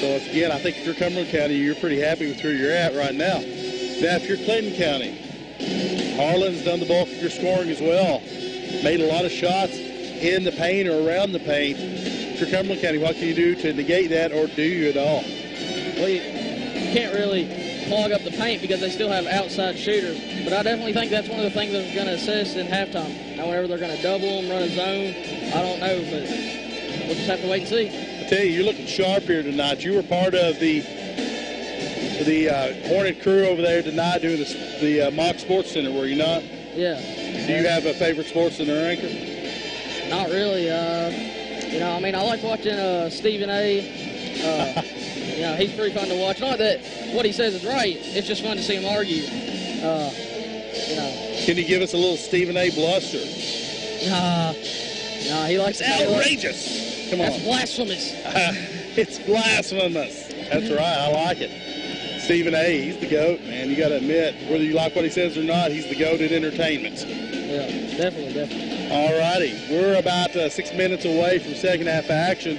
So, again, I think if you're Cumberland County, you're pretty happy with where you're at right now. Now, if you're Clinton County, Harlan's done the bulk of your scoring as well. Made a lot of shots in the paint or around the paint. If you're Cumberland County, what can you do to negate that, or do you at all? Well, you can't really clog up the paint because they still have outside shooters. But I definitely think that's one of the things they're going to assess in halftime. Now, whenever they're going to double them, run a zone, I don't know, but we'll just have to wait and see. I tell you, you're looking sharp here tonight. You were part of the Hornet crew over there tonight doing the mock sports center, were you not? Yeah. Do you have a favorite sports center anchor? Not really. You know, I mean, I like watching Stephen A. You know, he's pretty fun to watch. Not that what he says is right. It's just fun to see him argue. You know. Can you give us a little Stephen A. bluster? Nah, he likes outrageous. Come on. That's blasphemous. It's blasphemous. That's right. I like it. Stephen A., he's the GOAT, man. You got to admit, whether you like what he says or not, he's the GOAT at entertainment. Yeah, definitely. All righty. We're about 6 minutes away from second half action.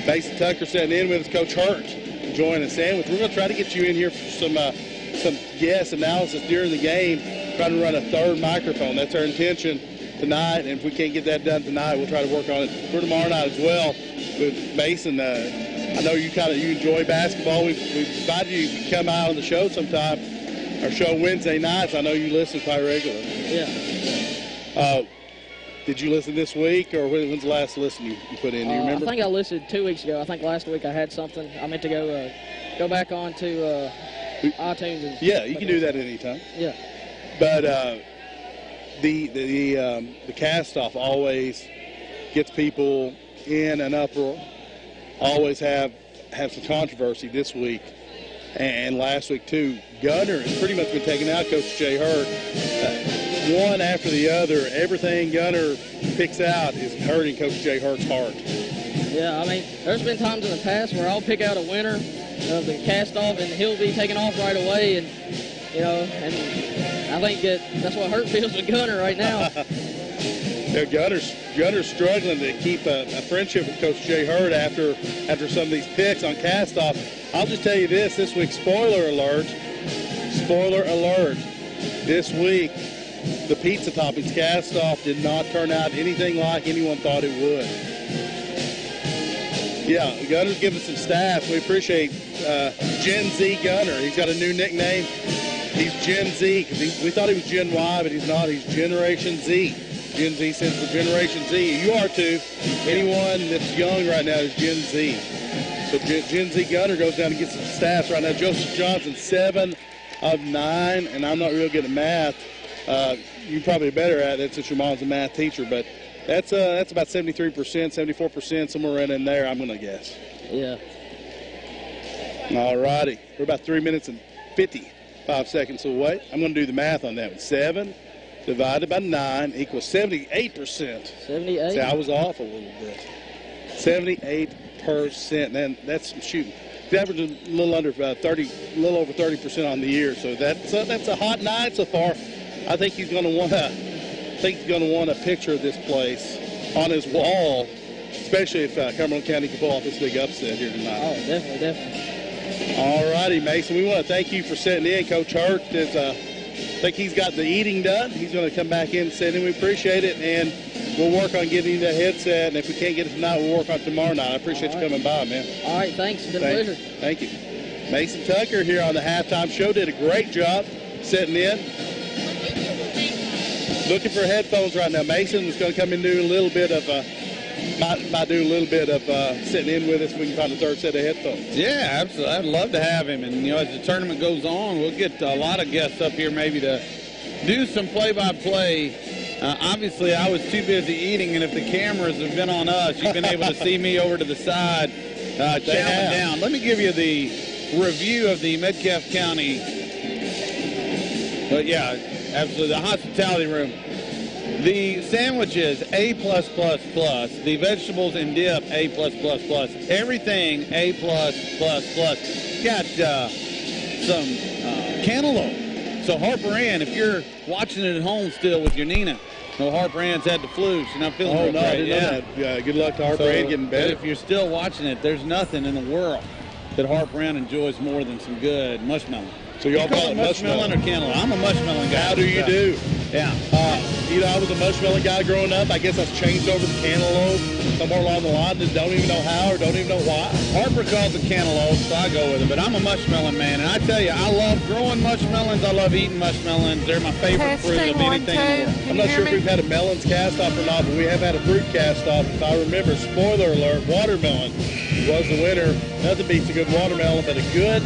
Mason Tucker sitting in with us, Coach Hurt enjoying a sandwich. We're going to try to get you in here for some guest analysis during the game, trying to run a third microphone. That's our intention tonight, and if we can't get that done tonight, we'll try to work on it for tomorrow night as well. With Mason, I know you enjoy basketball. We've invited you to come out on the show sometime. Our show Wednesday nights. I know you listen quite regularly. Yeah. Did you listen this week, or when's the last listen you put in? Do you remember? I think I listened 2 weeks ago. I think last week I had something. I meant to go back on to iTunes. And yeah, you can do that anytime. Yeah. But the cast-off always gets people in an uproar. Always have some controversy this week And last week, too, Gunner has pretty much been taking out Coach Jay Hurt. One after the other, everything Gunner picks out is hurting Coach Jay Hurt's heart. Yeah, I mean, there's been times in the past where I'll pick out a winner of the cast-off, and he'll be taken off right away, and, you know, and I think that's what Hurt feels with Gunner right now. Yeah, Gunner's struggling to keep a friendship with Coach Jay Hurt after some of these picks on cast-off. I'll just tell you this week, spoiler alert, this week, the pizza toppings cast-off did not turn out anything like anyone thought it would. Yeah, Gunner's giving some stats. We appreciate Gen Z Gunner. He's got a new nickname. He's Gen Z, because we thought he was Gen Y, but he's not. He's Generation Z. Gen Z stands for Generation Z. You are too. Anyone that's young right now is Gen Z. So Gen Z Gunner goes down and gets some stats right now. Joseph Johnson, 7 of 9, and I'm not real good at math. You're probably better at it since your mom's a math teacher, but that's about 73%, 74%, somewhere right in there, I'm going to guess. Yeah. All righty. We're about 3 minutes and 55 seconds away. I'm going to do the math on that one. 7 divided by 9 equals 78%. 78? See, I was off a little bit. 78%. Man, that's shooting. The average is a little under 30, a little over 30% on the year. So that's a hot night so far. I think he's going to want a picture of this place on his wall, especially if Cumberland County can pull off this big upset here tonight. Oh, definitely. All righty, Mason. We want to thank you for sitting in. Coach Hurt is, I think he's got the eating done. He's going to come back in and sit in. We appreciate it, and we'll work on getting you the headset. And if we can't get it tonight, we'll work on it tomorrow night. I appreciate you coming by, man. All right, thanks. It's been a pleasure. Thank you. Mason Tucker here on the halftime show did a great job sitting in. Looking for headphones right now. Mason is going to come in and do a little bit of sitting in with us. We can find a third set of headphones. Yeah, absolutely. I'd love to have him. And, you know, as the tournament goes on, we'll get a lot of guests up here maybe to do some play-by-play. Obviously, I was too busy eating, and if the cameras have been on us, you've been able to see me over to the side chopping down. Let me give you the review of the Metcalfe County. But, yeah, absolutely. The hospitality room. The sandwiches, A+++. The vegetables and dip, A+++. Everything, A+++. Got some cantaloupe. So Harper Ann, if you're watching it at home still with your Nina, no, Harper Ann's had the flu. She's not feeling real great. I didn't know that. Good luck to Harper Ann getting better. But if you're still watching it, there's nothing in the world that Harper Ann enjoys more than some good mushmallow. So y'all call it mushmelon or cantaloupe? I'm a mushmelon guy. How do you do? Yeah. You know, I was a mushmelon guy growing up. I guess I've changed over to cantaloupe somewhere along the line. Just don't even know how or don't even know why. Harper calls it cantaloupe, so I go with it. But I'm a mushmelon man, and I tell you, I love growing mushmelons. I love eating mushmelons. They're my favorite fruit of anything in the world. I'm not sure if we've had a melons cast off or not, but we have had a fruit cast off. If I remember, spoiler alert, watermelon was the winner. Nothing beats a good watermelon, but a good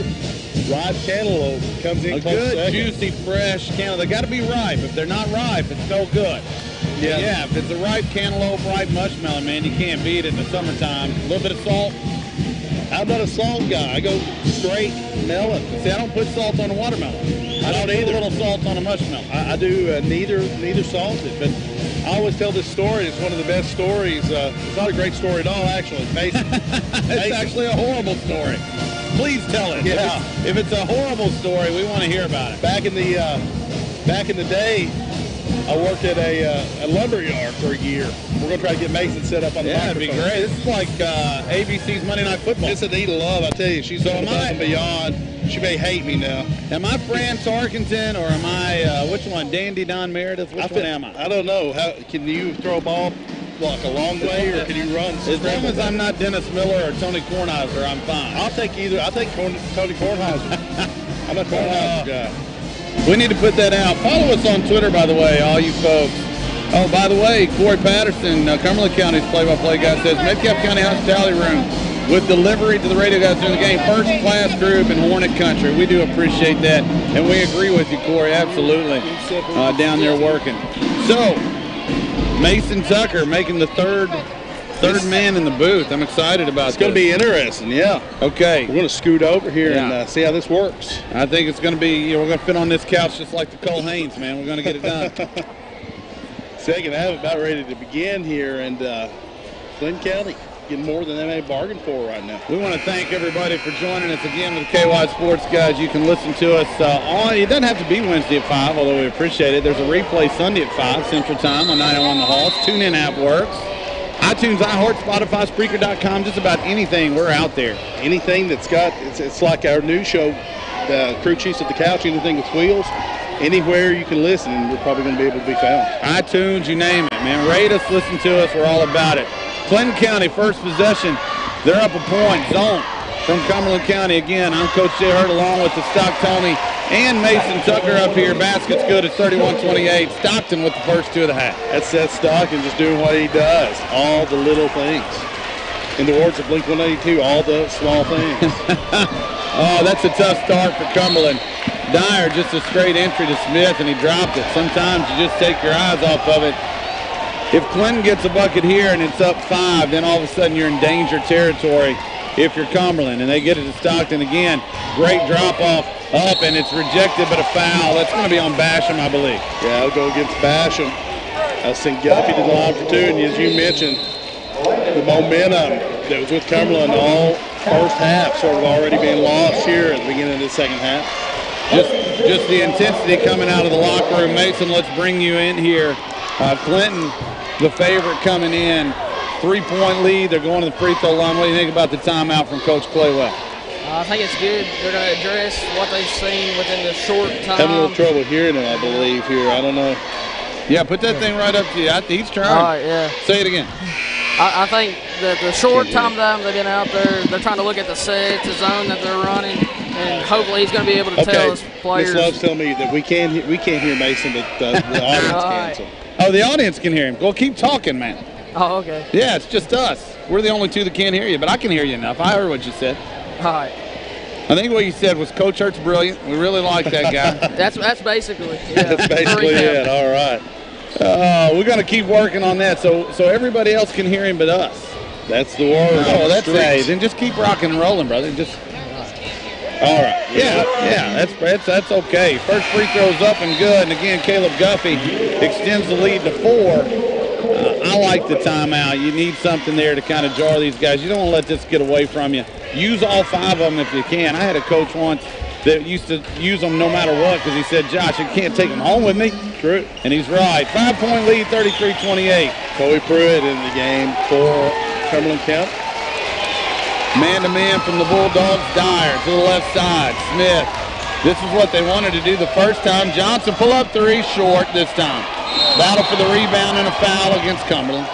ripe cantaloupe comes in close good, second. Juicy, fresh cantaloupe. They got to be ripe. If they're not ripe, it's no good. Yeah, if it's a ripe cantaloupe, ripe mushmelon, man, you can't beat it in the summertime. A little bit of salt. I'm not a salt guy. I go straight melon. See, I don't put salt on a watermelon. I don't either. A little salt on a mushmelon. I do neither salted, but I always tell this story. It's one of the best stories. It's not a great story at all, actually. Mason. It's actually a horrible story. Please tell it. Yeah. If it's a horrible story, we want to hear about it. Back in the day, I worked at a lumber yard for a year. We're going to try to get Mason set up on the microphone. That'd be great. This is like ABC's Monday Night Football. It's a need of love, I tell you. She's so above and beyond. She may hate me now. Am I Fran Tarkenton or am I, which one, Dandy Don Meredith? Which one am I? I don't know. Can you throw a ball like a long way, or can you run? As long as I'm not Dennis Miller or Tony Kornheiser, I'm fine. I'll take either. I'll take Tony Kornheiser. I'm a Kornheiser guy. We need to put that out. Follow us on Twitter, by the way, all you folks. Oh, by the way, Corey Patterson, Cumberland County's play-by-play guy, says Metcalfe County Hospitality Room with delivery to the radio guys during the game. First-class group in Hornet Country. We do appreciate that, and we agree with you, Corey, absolutely, down there working. So, Mason Tucker making the third third man in the booth. I'm excited about this. It's going to be interesting, yeah. Okay. We're going to scoot over here and see how this works. I think it's going to be, we're going to fit on this couch just like the Cole Haynes, man. We're going to get it done. Second half about ready to begin here, and Clinton County getting more than they may bargain for right now. We want to thank everybody for joining us again with the KY Sports Guys. You can listen to us it doesn't have to be Wednesday at 5, although we appreciate it. There's a replay Sunday at 5 Central Time on 901 The Halls. TuneIn app works. iTunes, iHeart, Spotify, Spreaker.com, just about anything, we're out there. Anything that's got, it's like our new show, the Crew Chiefs at the Couch, anything with wheels. Anywhere you can listen, and we're probably going to be able to be found. iTunes, you name it, man. Rate us, listen to us. We're all about it. Clinton County, first possession. They're up a point. Zone from Cumberland County. Again, I'm Coach Jay Hurt along with the Stocktoni and Mason Tucker up here. Basket's good at 31-28. Stockton with the first 2 of the half. That's Stockton just doing what he does. All the little things. In the words of Blink-182, all the small things. Oh, that's a tough start for Cumberland. Dyer, just a straight entry to Smith, and he dropped it. Sometimes you just take your eyes off of it. If Clinton gets a bucket here and it's up 5, then all of a sudden you're in danger territory if you're Cumberland. And they get it to Stockton again. Great drop-off up, and it's rejected, but a foul. That's going to be on Basham, I believe. Yeah, I'll go against Basham. I'll send Guffey to the line for 2, and as you mentioned, the momentum that was with Cumberland all first half sort of already being lost here at the beginning of the second half. Just the intensity coming out of the locker room. Mason, let's bring you in here. Clinton, the favorite coming in. 3-point lead. They're going to the free throw line. What do you think about the timeout from Coach Claywell? I think it's good. They're going to address what they've seen within the short time. Having a little trouble hearing him, I believe, here. I don't know. Yeah, put that thing right up to you. He's trying. All right, yeah. Say it again. I think that the short time they've been out there, they're trying to look at the set, the zone that they're running, and hopefully he's going to be able to tell his players. Miss Love's telling me that we can't hear Mason, but the audience can. So. Oh, the audience can hear him. Well, keep talking, man. Oh, okay. Yeah, it's just us. We're the only 2 that can't hear you, but I can hear you enough. I heard what you said. All right. I think what you said was Coach Hurt's brilliant. We really like that guy. That's basically. Yeah. That's basically it. All right. We're going to keep working on that so everybody else can hear him but us. That's the word. Oh, that's it. Then just keep rocking and rolling, brother. Just. All right. Yeah. That's okay. First free throw's up and good. And again, Caleb Guffey extends the lead to 4. I like the timeout. You need something there to kind of jar these guys. You don't want to let this get away from you. Use all 5 of them if you can. I had a coach once that used to use them no matter what because he said, Josh, you can't take them home with me. True. And he's right. 5-point lead, 33-28. Coley Pruitt in the game for Cumberland County. Man-to-man from the Bulldogs. Dyer to the left side. Smith. This is what they wanted to do the first time. Johnson pull up 3, short this time. Battle for the rebound and a foul against Cumberland.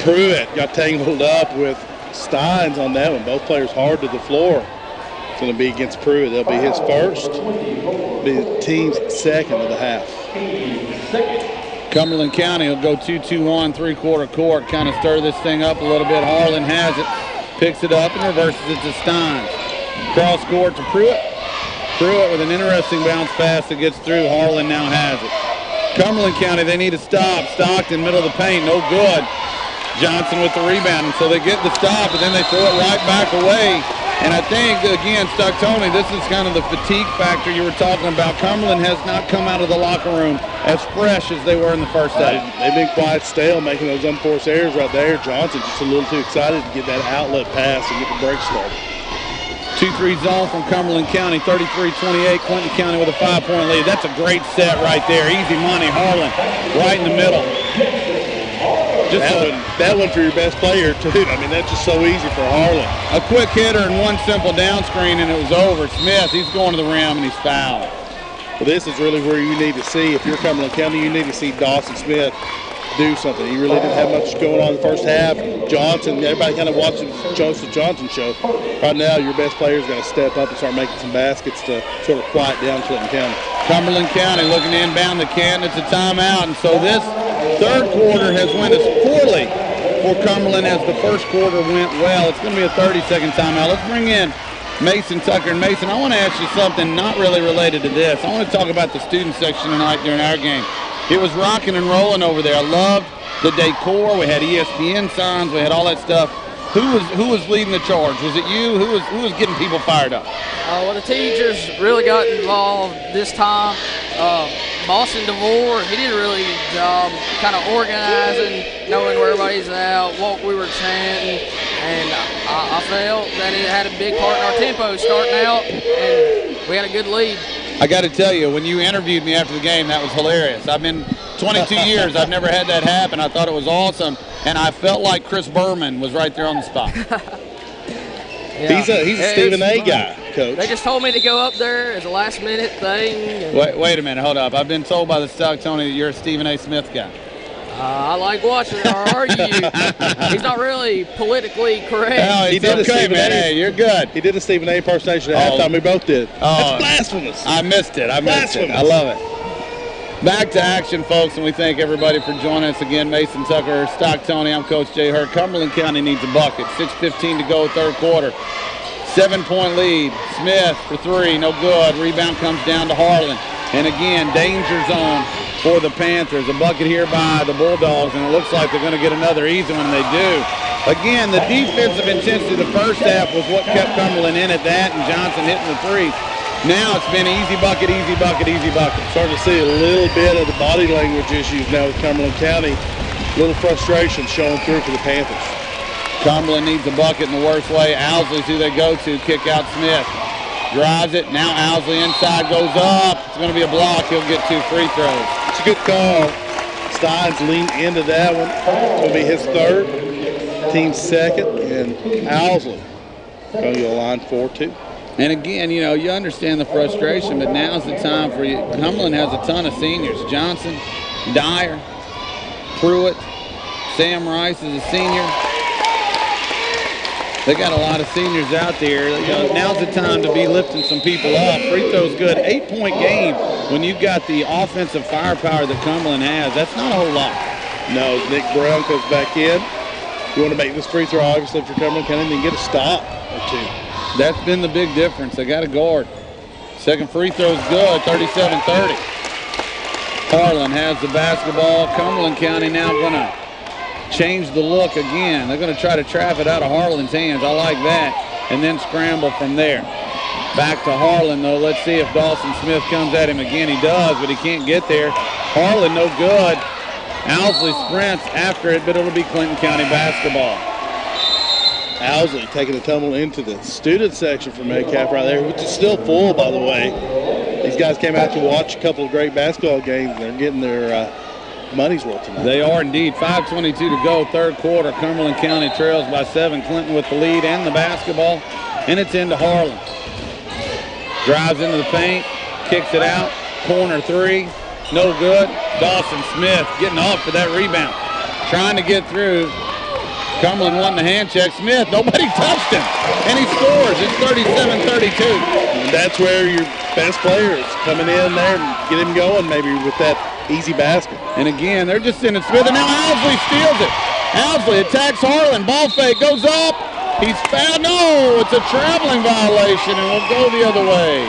Pruitt got tangled up with Steins on that one. Both players hard to the floor. It's going to be against Pruitt. That'll be his first. Be the team's second of the half. Cumberland County will go 2-2-1, 3-quarter court. Kind of stir this thing up a little bit. Harlan has it. Picks it up and reverses it to Steins. Cross court to Pruitt. Pruitt with an interesting bounce pass that gets through. Harlan now has it. Cumberland County, they need a stop. Stockton, middle of the paint, no good. Johnson with the rebound, and so they get the stop, and then they throw it right back away. And I think, again, Stocktoni, this is kind of the fatigue factor you were talking about. Cumberland has not come out of the locker room as fresh as they were in the first half. They've been quite stale, making those unforced errors right there. Johnson just a little too excited to get that outlet pass and get the break started. 2-3 zone from Cumberland County, 33-28. Clinton County with a 5-point lead. That's a great set right there. Easy money, Harlan, right in the middle. That one for your best player, too. I mean, that's just so easy for Harlan. A quick hitter and one simple down screen, and it was over. Smith, he's going to the rim, and he's fouled. Well, this is really where you need to see, if you're Cumberland County, you need to see Dawson Smith do something. He really didn't have much going on in the first half. Johnson, everybody kind of watching the Joseph Johnson show. Right now, your best player's got to step up and start making some baskets to sort of quiet down Clinton County. Cumberland County looking to inbound the Canton. It's a timeout, and so this third quarter has went as poorly for Cumberland as the first quarter went well. It's going to be a 30-second timeout. Let's bring in Mason Tucker. And Mason, I want to ask you something not really related to this. I want to talk about the student section tonight during our game. It was rocking and rolling over there. I loved the decor. We had ESPN signs. We had all that stuff. Who was leading the charge? Was it you? Who was getting people fired up? Well, the teachers really got involved this time. Boston DeVore, he did a really good job kind of organizing, knowing where everybody's at, what we were chanting, and I felt that it had a big part in our tempo starting out, and we had a good lead. I got to tell you, when you interviewed me after the game, that was hilarious. I've been 22 years. I've never had that happen. I thought it was awesome, and I felt like Chris Berman was right there on the spot. Yeah. He's a Stephen A. guy, Coach. They just told me to go up there as a last-minute thing. Wait a minute. Hold up. I've been told by the Stock Tony that you're a Stephen A. Smith guy. I like watching or argue. He's not really politically correct. No, he did okay, man. Hey, you're good. He did a Stephen A. impersonation at halftime. We both did. Oh, that's blasphemous. I missed it. I love it. Back to action, folks, and we thank everybody for joining us again. Mason Tucker, Stock Tony. I'm Coach Jay Hurt. Cumberland County needs a bucket. 6:15 to go, third quarter. 7-point lead. Smith for three, no good. Rebound comes down to Harlan. And again, danger zone for the Panthers. A bucket here by the Bulldogs, and it looks like they're going to get another easy one. They do. Again, the defensive intensity of the first half was what kept Cumberland in at that, and Johnson hitting the three. Now it's been easy bucket, easy bucket, easy bucket. Starting to see a little bit of the body language issues now with Cumberland County. A little frustration showing through for the Panthers. Cumberland needs a bucket in the worst way. Owsley's who they go to. Kick out Smith. Drives it. Now Owsley inside goes up. It's going to be a block. He'll get 2 free throws. It's a good call. Steins leaned into that one. It's going to be his third. Team's second. And Owsley going to go line 4-2. And again, you know, you understand the frustration, but now's the time for you. Cumberland has a ton of seniors. Johnson, Dyer, Pruitt, Sam Rice is a senior. They got a lot of seniors out there. You know, now's the time to be lifting some people up. Free throw's good. 8-point game when you've got the offensive firepower that Cumberland has. That's not a whole lot. No, Nick Brown comes back in. You want to make this free throw, obviously, for Cumberland County, and then get a stop or two. That's been the big difference. They got a guard. Second free throw's good, 37-30. Harlan has the basketball. Cumberland County now going to change the look again. They're going to try to trap it out of Harlan's hands. I like that. And then scramble from there. Back to Harlan, though. Let's see if Dawson Smith comes at him again. He does, but he can't get there. Harlan, no good. Owsley sprints after it, but it'll be Clinton County basketball. Owsley taking a tumble into the student section for Metcalf right there, which is still full, by the way. These guys came out to watch a couple of great basketball games. They're getting their money's worth tonight. They are indeed. 5:22 to go, third quarter. Cumberland County trails by 7. Clinton with the lead and the basketball, and it's into Harlan. Drives into the paint, kicks it out, corner three, no good. Dawson Smith getting off for that rebound. Trying to get through. Cumberland won the hand check. Smith, nobody touched him, and he scores. It's 37-32. And that's where your best players coming in there and get him going maybe with that easy basket. And again, they're just sending Smith, and now Owsley steals it. Owsley attacks Harlan. Ball fake goes up. He's fouled. No, it's a traveling violation, and we'll go the other way.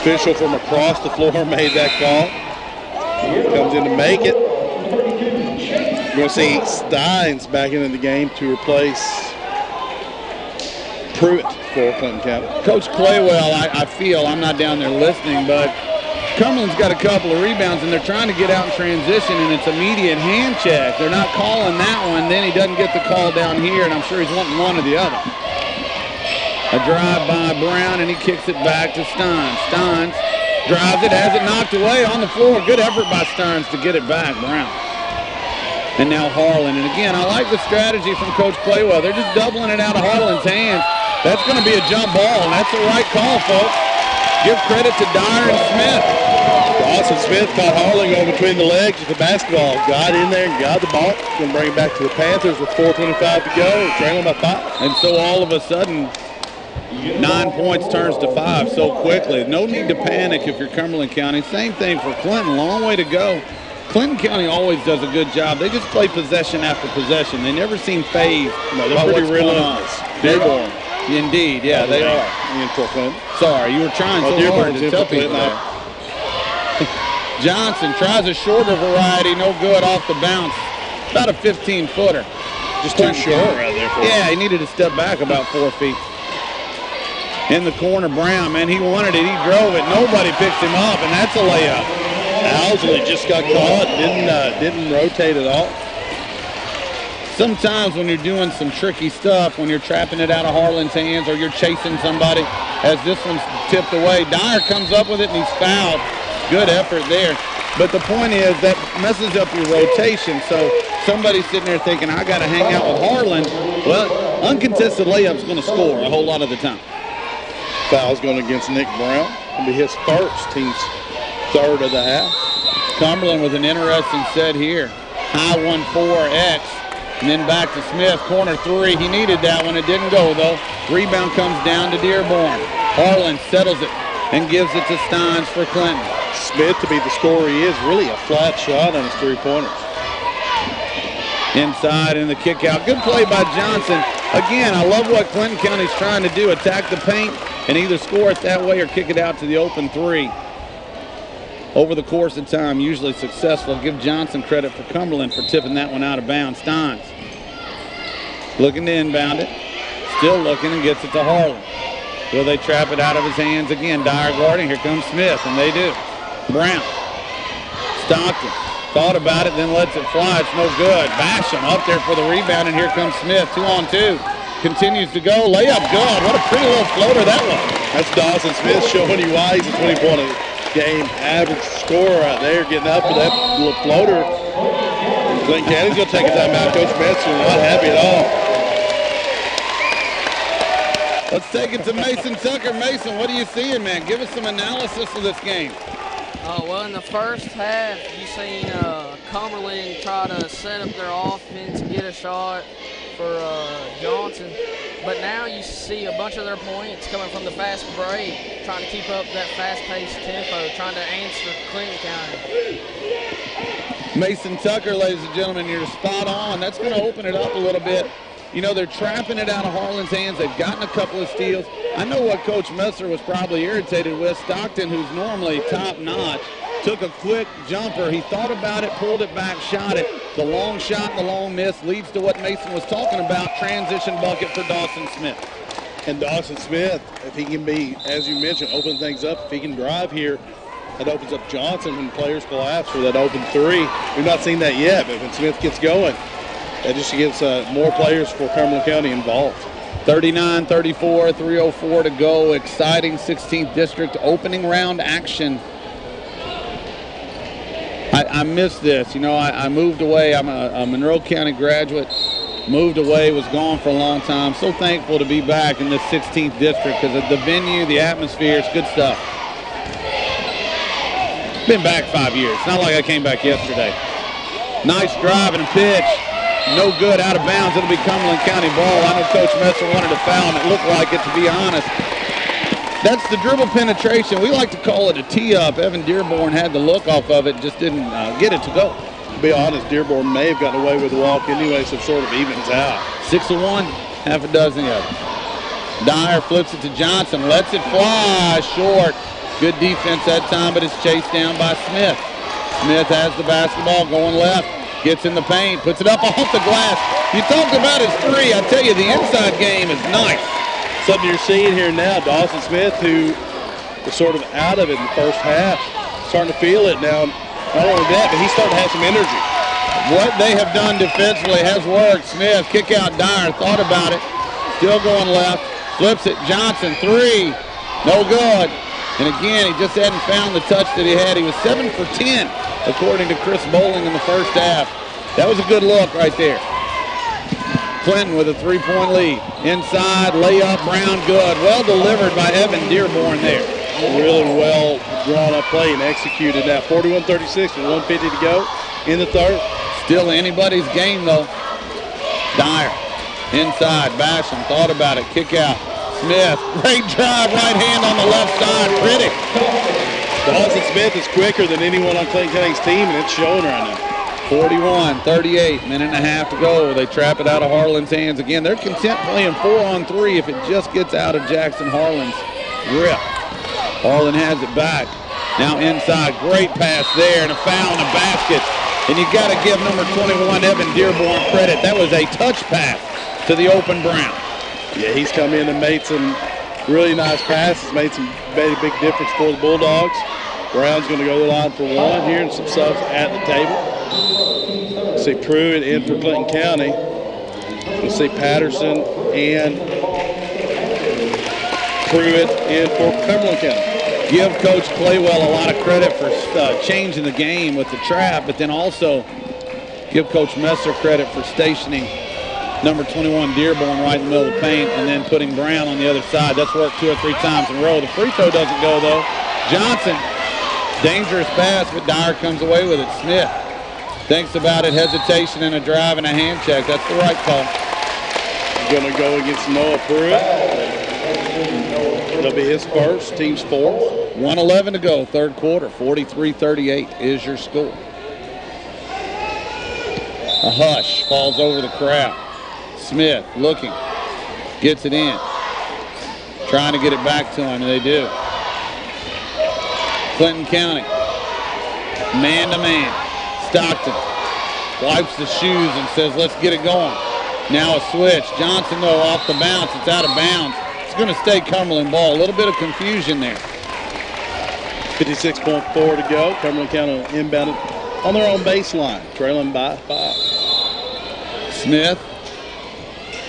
Official from across the floor made that call. Comes in to make it. We're going to see Steins back into the game to replace Pruitt for Clinton County. Coach Claywell, I feel, I'm not down there listening, but Cumberland's got a couple of rebounds, and they're trying to get out in transition, and it's immediate hand check. They're not calling that one. Then he doesn't get the call down here, and I'm sure he's wanting one or the other. A drive by Brown, and he kicks it back to Steins. Steins drives it, has it knocked away on the floor. Good effort by Steins to get it back, Brown. And now Harlan. And again, I like the strategy from Coach Claywell. They're just doubling it out of Harlan's hands. That's going to be a jump ball, and that's the right call, folks. Give credit to Dyer and Smith. Dawson Smith caught Harlan going between the legs with the basketball. Got in there and got the ball. Going to bring it back to the Panthers with 4:25 to go. Trailing by 5. And so all of a sudden, 9 points turns to 5 so quickly. No need to panic if you're Cumberland County. Same thing for Clinton. Long way to go. Clinton County always does a good job. They just play possession after possession. They never seem phased. No, they're pretty relentless. Dearborn. Indeed, yeah, they are. Until Clinton. Sorry, you were trying so hard to tell people that. Johnson tries a shorter variety, no good off the bounce. About a 15-footer. Just too short right there for him. Yeah, he needed to step back about 4 feet. In the corner, Brown, man, he wanted it, he drove it. Nobody picked him up, and that's a layup. Owsley just got caught, didn't rotate at all. Sometimes when you're doing some tricky stuff, when you're trapping it out of Harlan's hands or you're chasing somebody, as this one's tipped away, Dyer comes up with it and he's fouled. Good effort there. But the point is that messes up your rotation. So somebody's sitting there thinking, I got to hang out with Harlan. Well, uncontested layup's going to score a whole lot of the time. Foul's going against Nick Brown. It'll be his first, team's third of the half. Cumberland with an interesting set here. High 1-4-X. And then back to Smith, corner three. He needed that one. It didn't go, though. Rebound comes down to Dearborn. Harlan settles it and gives it to Steins for Clinton. Smith, to be the scorer he is, really a flat shot on his three-pointers. Inside in the kick out. Good play by Johnson. Again, I love what Clinton County's trying to do. Attack the paint and either score it that way or kick it out to the open three. Over the course of time, usually successful. Give Johnson credit for Cumberland for tipping that one out of bounds. Steins looking to inbound it. Still looking and gets it to Harlan. Will they trap it out of his hands again? Dyer guarding. Here comes Smith, and they do. Brown. Stockton thought about it, then lets it fly. It's no good. Basham up there for the rebound, and here comes Smith. 2-on-2. Continues to go. Layup good. What a pretty little floater that was. That's Dawson Smith showing you why he's a 20-point game average scorer out there, getting up with that little floater. Clinton County's going to take a timeout. Coach Metzger not happy at all. Let's take it to Mason Tucker. Mason, what are you seeing, man? Give us some analysis of this game. Well, in the first half, you seen Cumberland try to set up their offense, get a shot for Johnson. But now you see a bunch of their points coming from the fast break, trying to keep up that fast-paced tempo, trying to answer Clinton County. Mason Tucker, ladies and gentlemen, you're spot on. That's going to open it up a little bit. You know, they're trapping it out of Harlan's hands. They've gotten a couple of steals. I know what Coach Messer was probably irritated with. Stockton, who's normally top-notch, took a quick jumper. He thought about it, pulled it back, shot it. The long shot and the long miss leads to what Mason was talking about, transition bucket for Dawson Smith. And Dawson Smith, if he can be, as you mentioned, open things up, if he can drive here, that opens up Johnson when players collapse for that open three. We've not seen that yet, but when Smith gets going, that just gets more players for Cumberland County involved. 39-34, 3:04 to go. Exciting 16th District opening round action. I missed this. You know, I moved away. I'm a Monroe County graduate. Moved away, was gone for a long time. So thankful to be back in this 16th District because of the venue, the atmosphere, it's good stuff. Been back 5 years. It's not like I came back yesterday. Nice drive and a pitch. No good, out of bounds. It'll be Cumberland County ball. I know Coach Messer wanted a foul, and it looked like it, to be honest. That's the dribble penetration. We like to call it a tee-up. Evan Dearborn had the look off of it, just didn't get it to go. To be honest, Dearborn may have gotten away with the walk anyway, so it sort of evens out. 6-1, half a dozen of them. Dyer flips it to Johnson, lets it fly short. Good defense that time, but it's chased down by Smith. Smith has the basketball going left. Gets in the paint, puts it up off the glass. You talked about his three. I tell you, the inside game is nice. Something you're seeing here now, Dawson Smith, who was sort of out of it in the first half, starting to feel it now. Not only that, but he's starting to have some energy. What they have done defensively has worked. Smith, kick out Dyer, thought about it. Still going left, flips it. Johnson, three, no good. And again, he just hadn't found the touch that he had. He was 7 for 10, according to Chris Bowling in the first half. That was a good look right there. Clinton with a three-point lead. Inside, layup, Brown, good. Well delivered by Evan Dearborn there. Really well drawn up play and executed that. 41-36 with 1:50 to go in the third. Still anybody's game, though. Dyer, inside, Basham, thought about it, kick out. Smith, great drive, right hand on the left side, pretty. Dawson Smith is quicker than anyone on Clinton County's team, and it's showing right now. 41-38, minute and a half to go. They trap it out of Harlan's hands again. They're content playing 4-on-3 if it just gets out of Jackson Harlan's grip. Harlan has it back. Now inside, great pass there, and a foul in the basket. And you got to give number 21, Evan Dearborn, credit. That was a touch pass to the open Brown. Yeah, he's come in and made some really nice passes, made a big difference for the Bulldogs. Brown's going to go to the line for one here, and some subs at the table. See Pruitt in for Clinton County. We'll see Patterson and Pruitt in for Cumberland County. Give Coach Claywell a lot of credit for changing the game with the trap, but then also give Coach Messer credit for stationing number 21 Dearborn right in the middle of the paint and then putting Brown on the other side. That's worked 2 or 3 times in a row. The free throw doesn't go though. Johnson, dangerous pass, but Dyer comes away with it. Smith thinks about it, hesitation and a drive and a hand check. That's the right call. Going to go against Noah Pruitt. It'll be his first, team's fourth. 1:11 to go, third quarter. 43-38 is your score. A hush falls over the crowd. Smith looking, gets it in, trying to get it back to him, and they do. Clinton County, man to man. Stockton wipes the shoes and says, let's get it going. Now a switch. Johnson, though, off the bounce. It's out of bounds. It's going to stay Cumberland ball. A little bit of confusion there. 56.4 to go. Cumberland County inbounded on their own baseline, trailing by 5. Smith,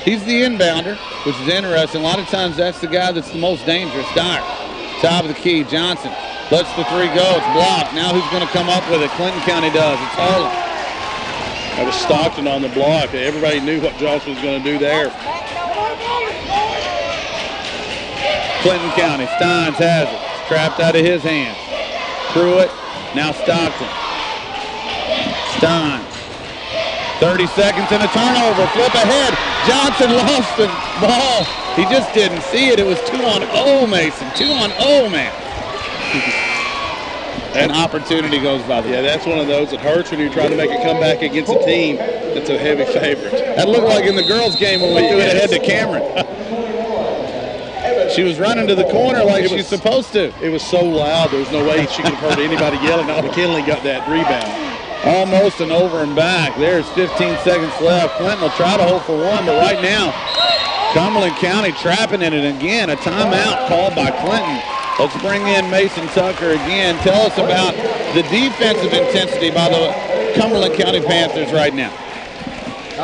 he's the inbounder, which is interesting. A lot of times that's the guy that's the most dangerous. Dyer, top of the key. Johnson lets the three go. It's blocked. Now who's going to come up with it? Clinton County does. It's Harlan. That was Stockton on the block. Everybody knew what Johnson was going to do there. Clinton County, Steins has it. It's trapped out of his hands. Pruitt, now Stockton. Steins. 30 seconds and a turnover. Flip ahead. Johnson lost the ball. He just didn't see it. It was 2-on-0, Mason. 2-on-0, man. An opportunity goes by the way. Yeah, that's one of those that hurts when you're trying to make a comeback against a team that's a heavy favorite. That looked like in the girls' game when we threw it ahead to Cameron. She was running to the corner like she's supposed to. It was so loud, there was no way she could have heard anybody yelling. Now McKinley got that rebound. Almost an over and back. There's 15 seconds left. Clinton will try to hold for one, but right now, Cumberland County trapping in it again. A timeout called by Clinton. Let's bring in Mason Tucker again. Tell us about the defensive intensity by the Cumberland County Panthers right now.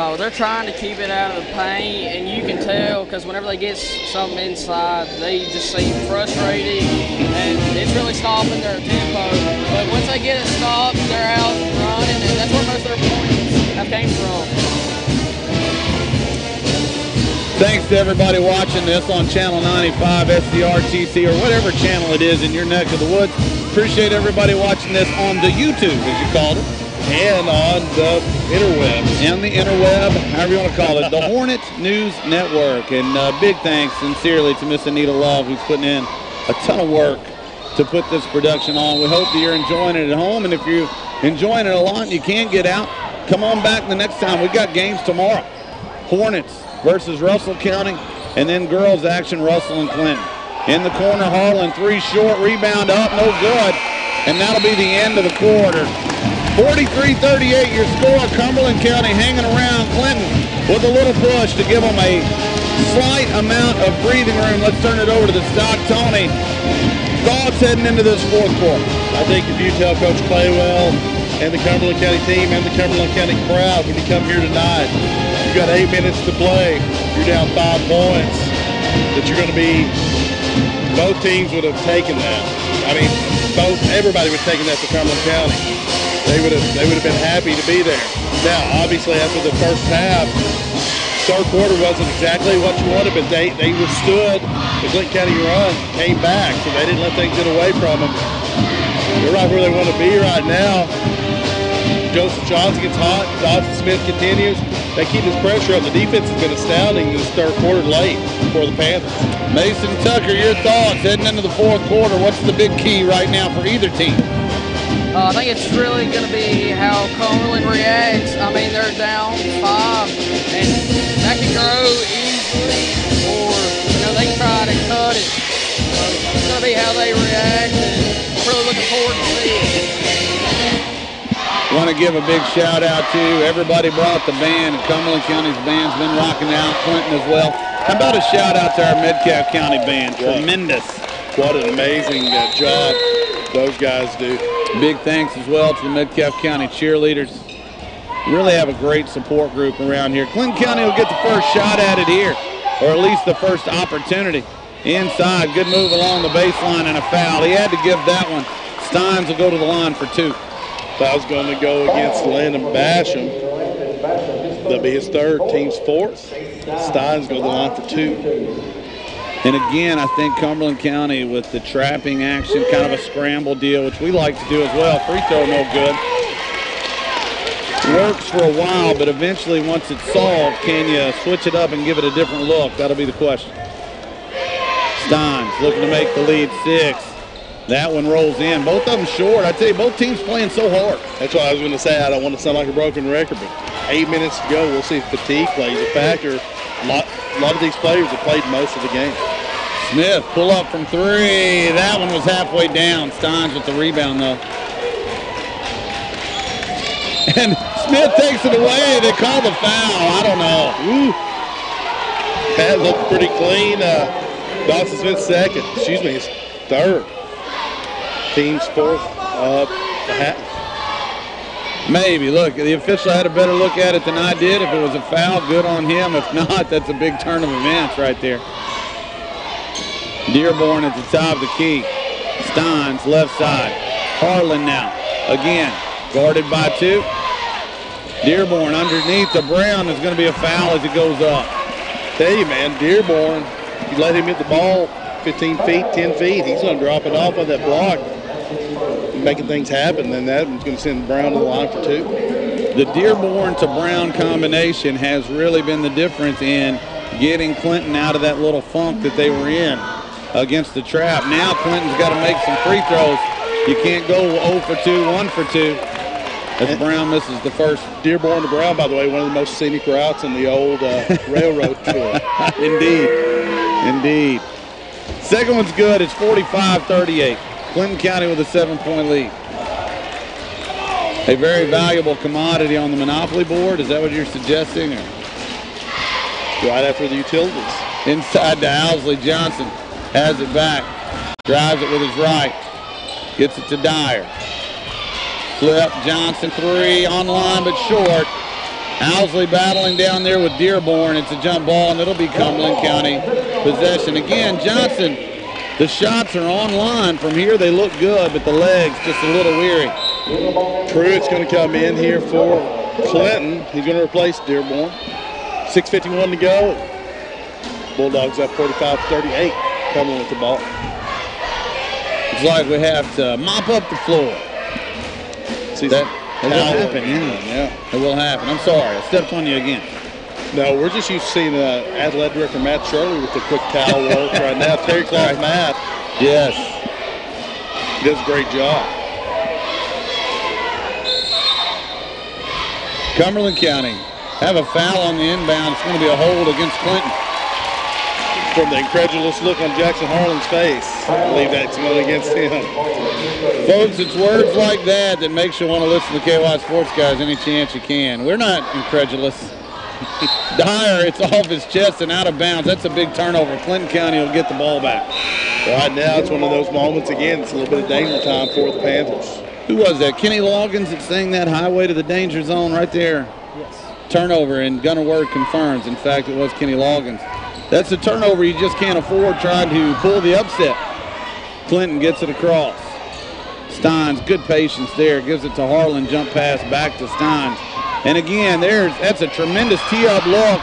Oh, they're trying to keep it out of the paint, and you can tell because whenever they get something inside, they just seem frustrated, and it's really stopping their tempo. But once they get it stopped, they're out running, and that's where most of their points have came from. Thanks to everybody watching this on Channel 95, SCRTC, or whatever channel it is in your neck of the woods. Appreciate everybody watching this on the YouTube, as you called it. And on the interwebs. And the interweb, however you want to call it. The Hornet News Network. And big thanks, sincerely, to Miss Anita Love, who's putting in a ton of work to put this production on. We hope that you're enjoying it at home. And if you're enjoying it a lot and you can't get out, come on back the next time. We've got games tomorrow. Hornets versus Russell County, and then girls action, Russell and Clinton. In the corner, Harlan, 3 short, rebound up, no good. And that'll be the end of the quarter. 43-38 your score. Cumberland County hanging around Clinton with a little push to give them a slight amount of breathing room. Let's turn it over to the stock. Tony, thoughts heading into this fourth quarter? I think if you tell Coach Claywell and the Cumberland County team and the Cumberland County crowd when you come here tonight, you've got 8 minutes to play, you're down 5 points, that you're going to be, both teams would have taken that. I mean, everybody would have taken that for Cumberland County. They would have been happy to be there. Now, obviously, after the first half, third quarter wasn't exactly what you wanted, but they withstood the Clinton County run, came back, so they didn't let things get away from them. They're right where they want to be right now. Joseph Johnson gets hot. Dawson Smith continues. They keep this pressure up. The defense has been astounding this third quarter late for the Panthers. Mason Tucker, your thoughts heading into the fourth quarter. What's the big key right now for either team? I think it's really going to be how Cumberland reacts. I mean, they're down 5, and that can grow easily, or they can try to cut it. So it's going to be how they react. And really looking forward to seeing. Want to give a big shout out to everybody brought the band, and Cumberland County's band's been rocking out, Clinton as well. How about a shout out to our Metcalfe County band? Tremendous. What an amazing job those guys do. Big thanks as well to the Metcalfe County cheerleaders. Really have a great support group around here. Clinton County will get the first shot at it here, or at least the first opportunity. Inside, good move along the baseline and a foul. He had to give that one. Steins will go to the line for 2. Foul's going to go against Landon Basham. That'll be his 3rd, team's 4th. Steins go to the line for 2. And again, I think Cumberland County with the trapping action, kind of a scramble deal, which we like to do as well. Free throw no good. Works for a while, but eventually once it's solved, can you switch it up and give it a different look? That'll be the question. Steins looking to make the lead 6. That one rolls in. Both of them short. I tell you, both teams playing so hard. That's what I was going to say. I don't want to sound like a broken record, but 8 minutes to go. We'll see if fatigue plays a factor. A lot of these players have played most of the game. Smith, pull up from 3. That one was halfway down. Steins with the rebound, though. And Smith takes it away. They call the foul. I don't know. Ooh. That looked pretty clean. Dawson Smith's 2nd. Excuse me, his 3rd. Team's 4th. Maybe. Look, the official had a better look at it than I did. If it was a foul, good on him. If not, that's a big turn of events right there. Dearborn at the top of the key. Steins, left side. Harlan now. Again, guarded by 2. Dearborn underneath the Brown. Is going to be a foul as it goes up. Tell you, man, Dearborn, you let him hit the ball 15 feet, 10 feet, he's going to drop it off of that block, making things happen, and that one's going to send Brown to the line for 2. The Dearborn to Brown combination has really been the difference in getting Clinton out of that little funk that they were in against the trap. Now Clinton's got to make some free throws. You can't go 0 for 2, 1 for 2. As Brown misses the first. Dearborn to Brown, by the way, one of the most scenic routes in the old railroad tour. Indeed. Indeed. Second one's good. It's 45-38. Clinton County with a 7-point lead. A very valuable commodity on the Monopoly board. Is that what you're suggesting? Or? Right after the utilities. Inside to Owsley. Johnson has it back. Drives it with his right. Gets it to Dyer. Flip, Johnson 3 on line but short. Owsley battling down there with Dearborn. It's a jump ball and it'll be Cumberland County possession. Again, Johnson, the shots are on line. From here they look good, but the legs just a little weary. Pruitt's going to come in here for Clinton. He's going to replace Dearborn. 6:51 to go. Bulldogs up 45-38. Cumberland with the ball. It's like we have to mop up the floor. That will happen. Yeah, it will happen. I'm sorry. I stepped on you again. No, we're just used to seeing athletic director Matt Shirley with the quick towel work right now. Terry Clark Matt. Yes. He does a great job. Cumberland County have a foul on the inbound. It's going to be a hold against Clinton. From the incredulous look on Jackson Harlan's face, I believe that's going against him. Folks, it's words like that that makes you want to listen to KY Sports Guys any chance you can. We're not incredulous. Dyer, it's off his chest and out of bounds. That's a big turnover. Clinton County will get the ball back. Right now, it's one of those moments, again, it's a little bit of danger time for the Panthers. Who was that? Kenny Loggins that sang that highway to the danger zone right there? Yes. Turnover, and Gunnar Word confirms. In fact, it was Kenny Loggins. That's a turnover you just can't afford trying to pull the upset. Clinton gets it across. Steins, good patience there. Gives it to Harlan, jump pass back to Steins. And again, that's a tremendous tee-up look.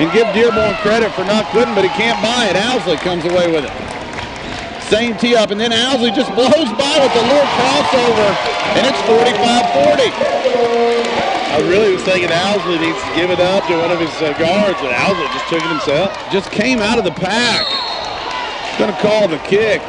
And give Dearborn credit for not quitting, but he can't buy it. Owsley comes away with it. Same tee-up, and then Owsley just blows by with a little crossover, and it's 45-40. I really was thinking Owsley needs to give it up to one of his guards, but Owsley just took it himself. Just came out of the pack. Going to call the kick.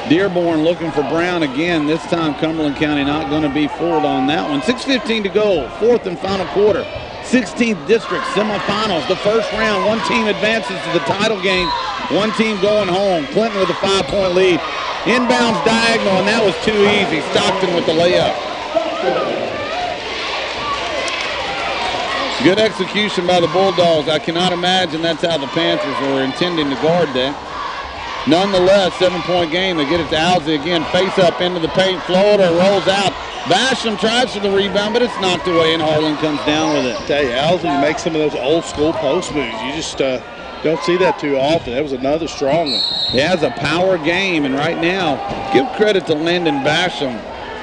Dearborn looking for Brown again. This time Cumberland County not going to be fooled on that one. 6:15 to go, fourth and final quarter. 16th District semifinals, the first round. One team advances to the title game. One team going home. Clinton with a 5-point lead. Inbounds diagonal, and that was too easy. Stockton with the layup. Good execution by the Bulldogs. I cannot imagine that's how the Panthers were intending to guard that. Nonetheless, 7-point game. They get it to Owsley again. Face up into the paint. Floater rolls out. Basham tries for the rebound, but it's knocked away, and Harlan comes down with it. I tell you, Owsley makes some of those old school post moves. You just don't see that too often. That was another strong one. He has a power game, and right now, give credit to Landon Basham,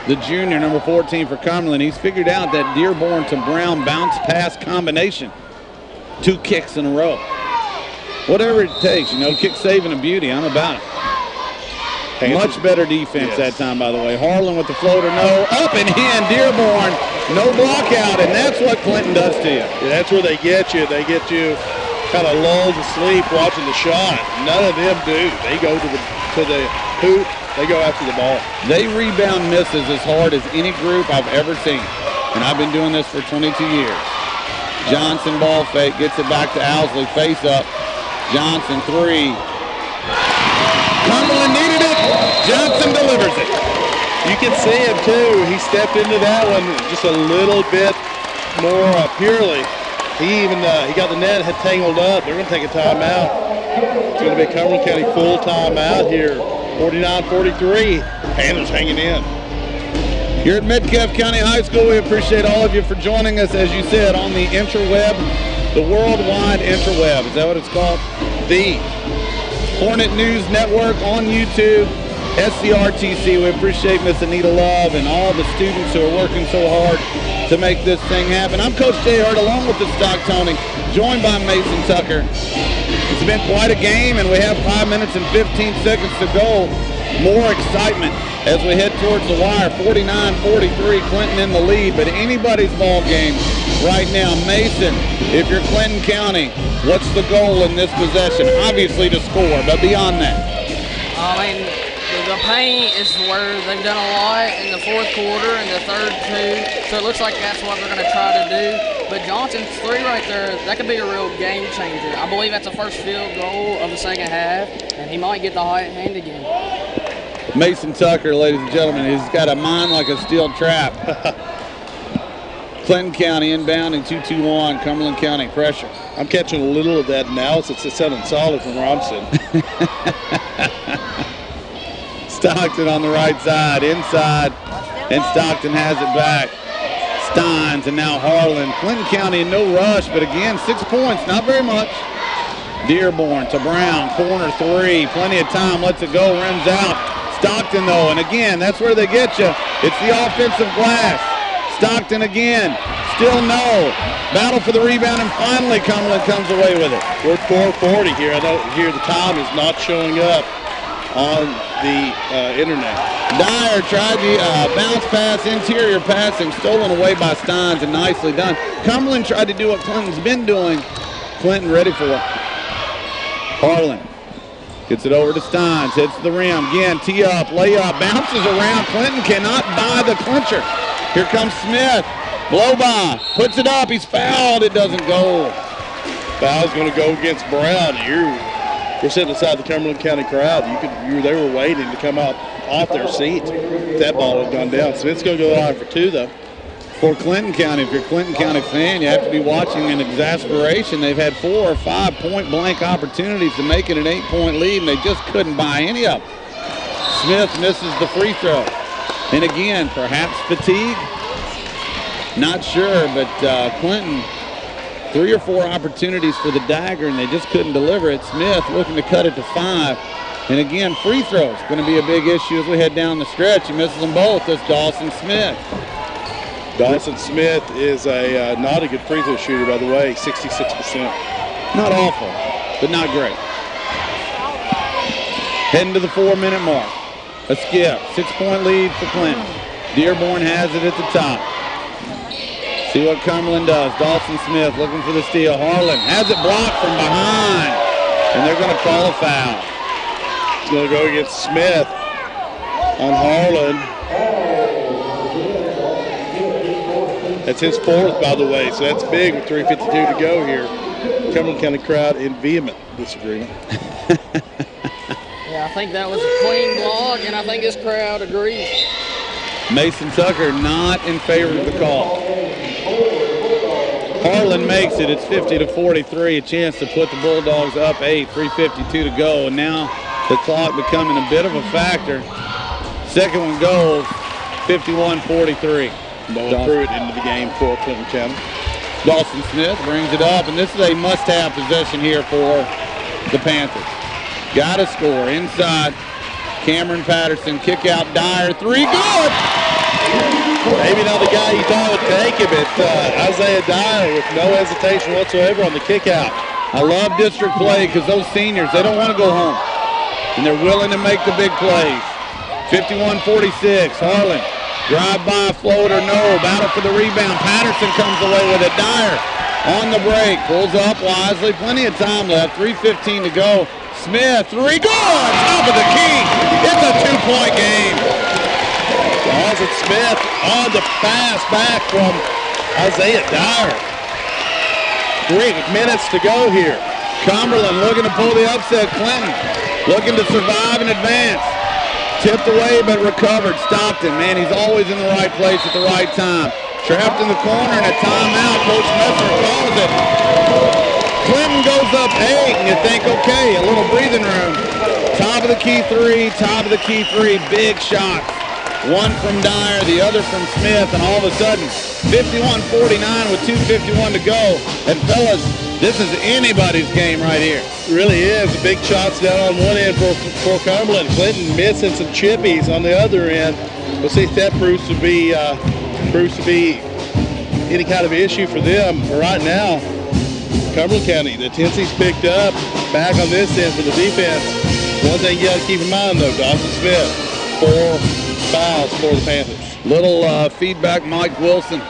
the junior, number 14 for Cumberland. He's figured out that Dearborn to Brown bounce pass combination. 2 kicks in a row. Whatever it takes, you know, kick saving a beauty. I'm about it. Much better defense that time, by the way. Harlan with the floater, no. Up and in, Dearborn, no block out, and that's what Clinton does to you. Yeah, that's where they get you. They get you kind of lulled to sleep watching the shot. None of them do. They go to the hoop. They go after the ball. They rebound misses as hard as any group I've ever seen, and I've been doing this for 22 years. Johnson ball fake, gets it back to Owsley, face up. Johnson 3. Cumberland needed it. Johnson delivers it. You can see him too. He stepped into that one just a little bit more purely. He got the net, had tangled up. They're going to take a timeout. It's going to be a Cumberland County full timeout here. 49-43. Panthers hanging in. Here at Metcalfe County High School, we appreciate all of you for joining us, as you said, on the interweb, the worldwide interweb. Is that what it's called? The Hornet News Network on YouTube, SCRTC. We appreciate Miss Anita Love and all the students who are working so hard to make this thing happen. I'm Coach Jay Hurt, along with the Stock Tony, joined by Mason Tucker. It's been quite a game, and we have 5 minutes and 15 seconds to go. More excitement as we head towards the wire. 49-43, Clinton in the lead, but anybody's ball game right now. Mason, if you're Clinton County, what's the goal in this possession? Obviously to score, but beyond that. I mean, the paint is where they've done a lot in the fourth quarter and the third two, so it looks like that's what they're going to try to do. But Johnson's 3 right there, that could be a real game changer. I believe that's the first field goal of the second half, and he might get the hot hand again. Mason Tucker, ladies and gentlemen, he's got a mind like a steel trap. Clinton County inbounding 2-2-1, Cumberland County pressure. I'm catching a little of that analysis. It's sounding solid from Robson. Stockton on the right side, inside, and Stockton has it back. Steins, and now Harlan. Clinton County in no rush, but again, 6 points, not very much. Dearborn to Brown, corner 3, plenty of time, lets it go, rims out. Stockton, though, and again, that's where they get you. It's the offensive glass. Stockton again, still no. Battle for the rebound, and finally Cumberland comes away with it. We're at 4:40 here. I know here the time is not showing up on the internet. Dyer tried the bounce pass, interior passing, stolen away by Steins, and nicely done. Cumberland tried to do what Clinton's been doing. Clinton ready for it. Harlan gets it over to Steins, hits the rim, again, tee up, layup, bounces around. Clinton cannot buy the clincher. Here comes Smith, blow by, puts it up, he's fouled, it doesn't go. Foul's going to go against Brown. We're sitting inside the Cumberland County crowd. They were waiting to come out off their seats. That ball had gone down. Smith's going to go line for 2, though. For Clinton County, if you're a Clinton County fan, you have to be watching in exasperation. They've had 4 or 5 point-blank opportunities to make it an 8-point lead, and they just couldn't buy any of them. Smith misses the free throw. And again, perhaps fatigue? Not sure, but Clinton, 3 or 4 opportunities for the dagger, and they just couldn't deliver it. Smith looking to cut it to 5. And again, free throws going to be a big issue as we head down the stretch. He misses them both. That's Dawson Smith. Dawson Smith is not a good free throw shooter, by the way, 66%. Not awful, but not great. Heading to the 4-minute mark. A skip, 6-point lead for Clinton. Dearborn has it at the top. See what Cumberland does. Dawson Smith looking for the steal. Harlan has it blocked from behind, and they're going to call a foul. It's going to go against Smith on Harlan. That's his 4th, by the way, so that's big with 3:52 to go here. Cumberland County crowd in vehement disagreement. Yeah, I think that was a clean block, and I think this crowd agrees. Mason Tucker not in favor of the call. Harlan makes it. It's 50-43. A chance to put the Bulldogs up 8. 3:52 to go, and now the clock becoming a bit of a factor. Second one goes. 51-43. Ball threw it into the game for Clinton County. Dawson Smith brings it up, and this is a must-have possession here for the Panthers. Got to score inside. Cameron Patterson, kick out Dyer, 3, good! Maybe not the guy you thought would take it, but Isaiah Dyer with no hesitation whatsoever on the kick out. I love district play because those seniors, they don't want to go home, and they're willing to make the big plays. 51-46, Harlan, drive-by, floater, no, battle for the rebound. Patterson comes away with it. Dyer on the break, pulls up wisely, plenty of time left, 3:15 to go. Smith, 3, good! Top of the key. It's a 2-point game. Dawson Smith on the pass back from Isaiah Dyer. 3 minutes to go here. Cumberland looking to pull the upset. Clinton looking to survive and advance. Tipped away but recovered. Stockton, man, he's always in the right place at the right time. Trapped in the corner and a timeout. Coach Messer calls it. Clinton goes up 8, and you think, okay, a little breathing room. Top of the key 3, top of the key 3, big shots. One from Dyer, the other from Smith, and all of a sudden, 51-49 with 2:51 to go. And fellas, this is anybody's game right here. It really is. The big shots down on one end for Cumberland. Clinton missing some chippies on the other end. We'll see if that proves to be any kind of issue for them. But right now, Cumberland County, the tendency's picked up. Back on this end for the defense. One thing you got to keep in mind, though, Dawson Smith, 4 fouls for the Panthers. Little feedback. Mike Wilson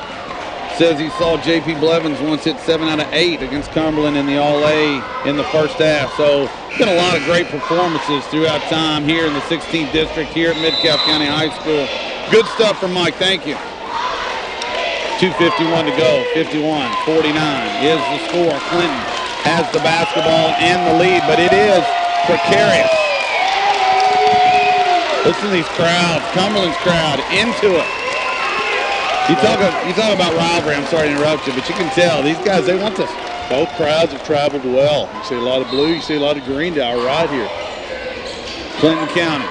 says he saw J.P. Blevins once hit 7 out of 8 against Cumberland in the All-A in the first half. So been a lot of great performances throughout time here in the 16th district here at Metcalfe County High School. Good stuff from Mike. Thank you. 2:51 to go. 51-49 is the score. Clinton has the basketball and the lead, but it is precarious. Listen to these crowds. Cumberland's crowd into it. You talk about rivalry. I'm sorry to interrupt you, but you can tell these guys, they want this. Both crowds have traveled well. You see a lot of blue, you see a lot of green down right here. Clinton County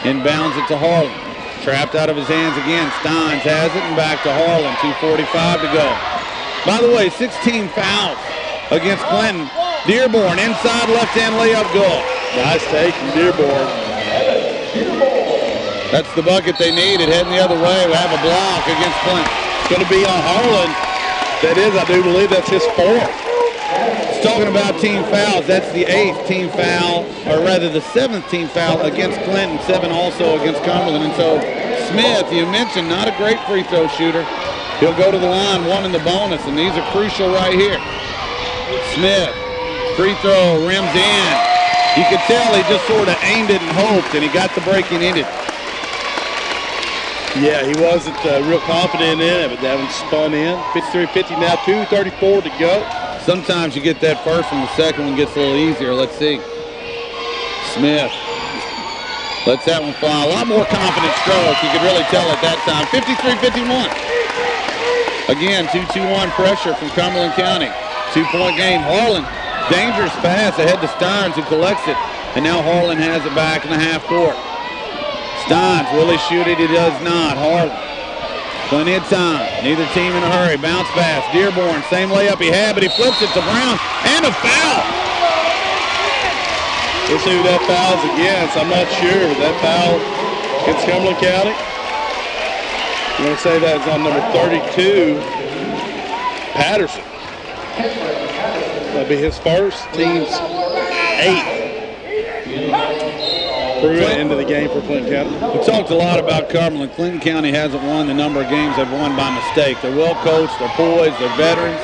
inbounds it to Harlan. Trapped out of his hands again. Steins has it and back to Harlan. 2:45 to go. By the way, 16 fouls against Clinton. Dearborn inside left-hand layup goal. Nice take from Dearborn. That's the bucket they needed. Heading the other way. We have a block against Clinton. It's going to be on Harlan. That is, I do believe that's his 4th. It's talking about team fouls. That's the 8th team foul, or rather the 7th team foul against Clinton. 7 also against Cumberland. And so Smith, you mentioned, not a great free throw shooter. He'll go to the line, 1 in the bonus, and these are crucial right here. Smith, free throw, rims in. You could tell he just sort of aimed it and hoped, and he got the break he needed. Yeah, he wasn't real confident in it, but that one spun in. 53-50 now, 2:34 to go. Sometimes you get that first one, the second one gets a little easier. Let's see. Smith lets that one fly. A lot more confident stroke. You could really tell at that time. 53-51. Again, 2-2-1 pressure from Cumberland County. 2-point game. Harlan, dangerous pass ahead to Steins, who collects it. And now Harlan has it back in the half court. Steins, will he shoot it? He does not. Harlan, plenty of time. Neither team in a hurry. Bounce pass. Dearborn, same layup he had, but he flips it to Brown. And a foul. We'll see who that foul's against. I'm not sure, but that foul against Cumberland County. I'm going to say that's on number 32, Patterson. That'll be his first, team's 8th. Into the game for Clinton County. We talked a lot about Cumberland. Clinton County hasn't won the number of games they've won by mistake. They're well coached, they're poised, they're veterans.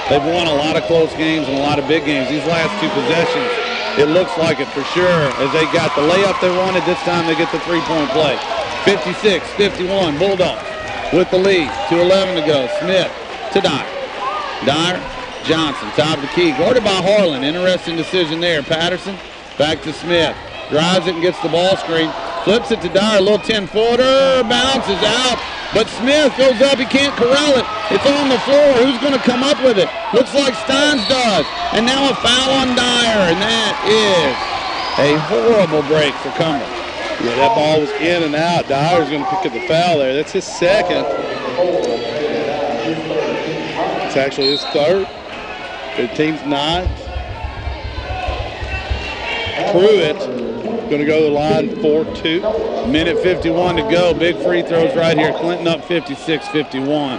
They've won a lot of close games and a lot of big games. These last 2 possessions, it looks like it for sure. As they got the layup they wanted, this time they get the 3-point play. 56-51, Bulldogs with the lead. 2:11 to go. Smith to Dyer. Dyer, Johnson, top of the key. Guarded by Harlan. Interesting decision there. Patterson back to Smith. Drives it and gets the ball screen. Flips it to Dyer. A little 10-footer. Bounces out. But Smith goes up. He can't corral it. It's on the floor. Who's going to come up with it? Looks like Steins does. And now a foul on Dyer. And that is a horrible break for Cumberland. Yeah, that ball was in and out. Dyer's going to pick up the foul there. That's his second. It's actually his third. The team's ninth. Pruitt going to go to the line 4-2. Minute 51 to go. Big free throws right here. Clinton up 56-51.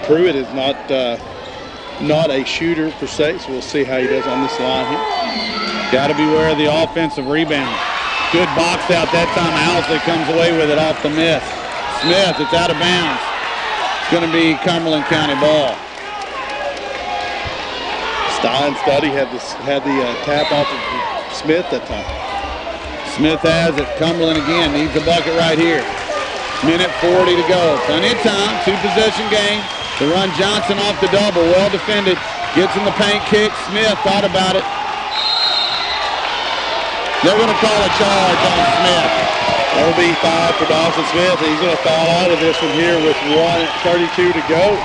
Pruitt is not a shooter per se, so we'll see how he does on this line here. Got to beware of the offensive rebound. Good box out that time. Owsley comes away with it off the miss. Smith, it's out of bounds. It's going to be Cumberland County ball. Steins thought he had the tap off of Smith that time. Smith has it. Cumberland again needs a bucket right here. Minute 40 to go. Plenty of time. 2-possession game. The run Johnson off the double. Well defended. Gets in the paint kick. Smith thought about it. They're going to call a charge on Smith. That'll be 5 for Dawson Smith. He's going to foul out of this one here with 1:32 to go.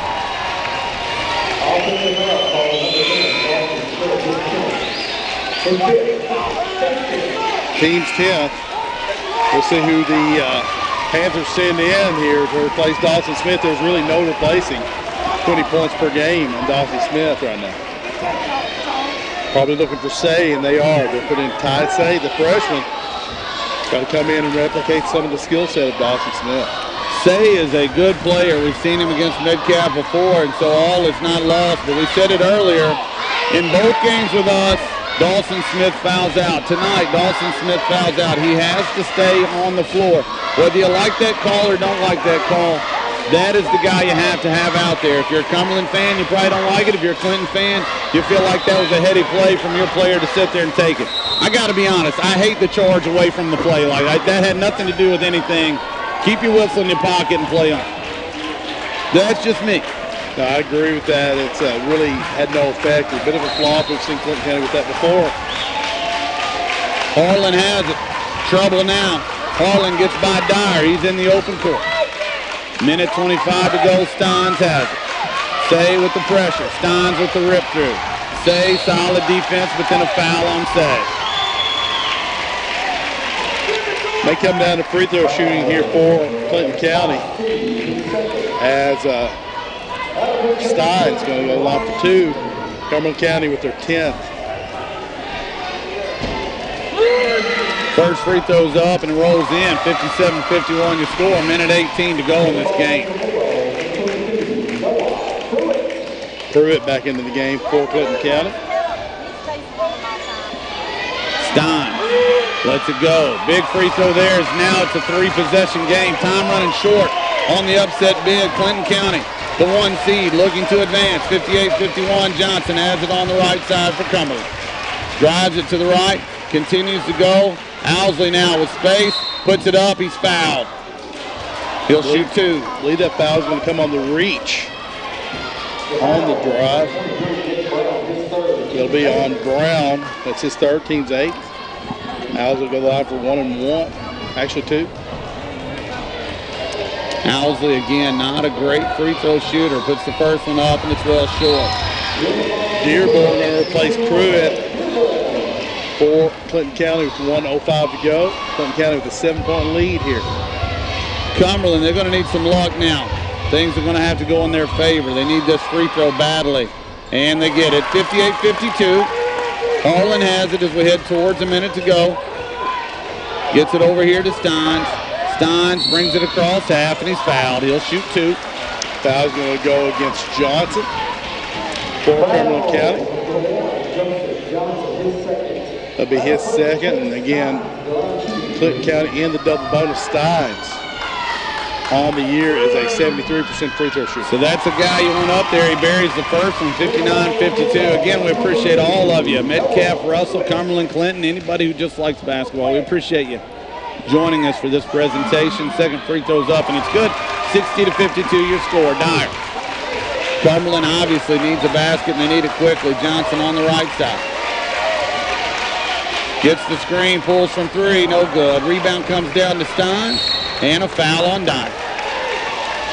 Team's 10th. We'll see who the Panthers send in here to replace Dawson Smith. There's really no replacing 20 points per game on Dawson Smith right now. Probably looking for Say, and they are. They're putting in Ty Say, the freshman. Got to come in and replicate some of the skill set of Dawson Smith. Say is a good player. We've seen him against Metcalf before, and so all is not lost. But we said it earlier, in both games with us, Dawson Smith fouls out. Tonight, Dawson Smith fouls out. He has to stay on the floor. Whether you like that call or don't like that call, that is the guy you have to have out there. If you're a Cumberland fan, you probably don't like it. If you're a Clinton fan, you feel like that was a heady play from your player to sit there and take it. I got to be honest, I hate the charge away from the play. That had nothing to do with anything. Keep your whistle in your pocket and play on. That's just me. No, I agree with that. It's really had no effect. A bit of a flop. We've seen Clinton County with that before. Harlan has it. Trouble now. Harlan gets by Dyer. He's in the open court. Minute 25 to go. Steins has it. Say with the pressure. Steins with the rip through. Say solid defense, but then a foul on Say. May come down to free throw shooting here for Clinton County as Steins going to go line for 2. Cumberland County with their 10th. First free throw's up and it rolls in. 57-51 your score. Minute 18 to go in this game. Pruitt back into the game for Clinton County. Stein lets it go. Big free throw there. Now it's a 3-possession game. Time running short on the upset bid. Clinton County, the 1 seed, looking to advance. 58-51. Johnson has it on the right side for Cumberland. Drives it to the right. Continues to go. Owsley now with space. Puts it up. He's fouled. He'll shoot 2. I believe that foul is going to come on the reach. On the drive. It'll be on Brown. That's his 3rd, team's 8th. Owsley will go live for 1 and 1. Actually 2. Owsley again, not a great free throw shooter. Puts the first one up and it's well short. Dearborn going to replace Pruitt for Clinton County with 1:05 to go. Clinton County with a 7-point lead here. Cumberland, they're going to need some luck now. Things are going to have to go in their favor. They need this free throw badly. And they get it. 58-52. Harlan has it as we head towards a minute to go. Gets it over here to Steins. Steins brings it across half and he's fouled. He'll shoot 2. Foul's going to go against Johnson for Cumberland County. That'll be his 2nd. And again, Clinton County in the double bonus. Steins on the year is a 73% free throw shooter. So that's the guy you want up there. He buries the first one, 59-52. Again, we appreciate all of you. Metcalf, Russell, Cumberland, Clinton, anybody who just likes basketball. We appreciate you joining us for this presentation. 2nd free throw's up, and it's good. 60-52 your score. Dyer. Cumberland obviously needs a basket, and they need it quickly. Johnson on the right side. Gets the screen, pulls from 3, no good. Rebound comes down to Stein, and a foul on Dyer.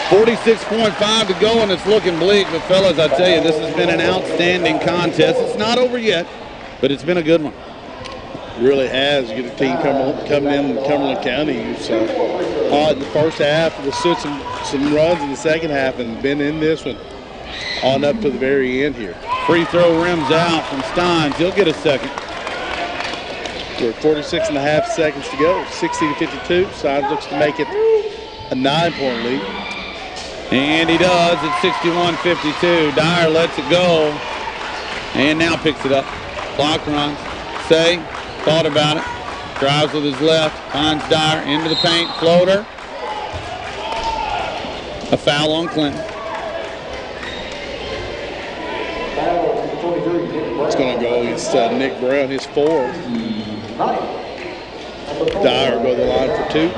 46.5 to go, and it's looking bleak. But, fellas, I tell you, this has been an outstanding contest. It's not over yet, but it's been a good one. It really has. You get a team coming in Cumberland County who's hot in the first half, will sit some runs in the second half, and been in this one on up to the very end here. Free throw rims out from Steins. He'll get a second. We're at 46.5 seconds to go. 60-52. Steins looks to make it a 9-point lead. And he does at 61-52. Dyer lets it go and now picks it up. Clock runs. Say, thought about it. Drives with his left. Finds Dyer into the paint. Floater. A foul on Clinton. It's going to go against Nick Brown, his fourth. Dyer will go to the line for 2.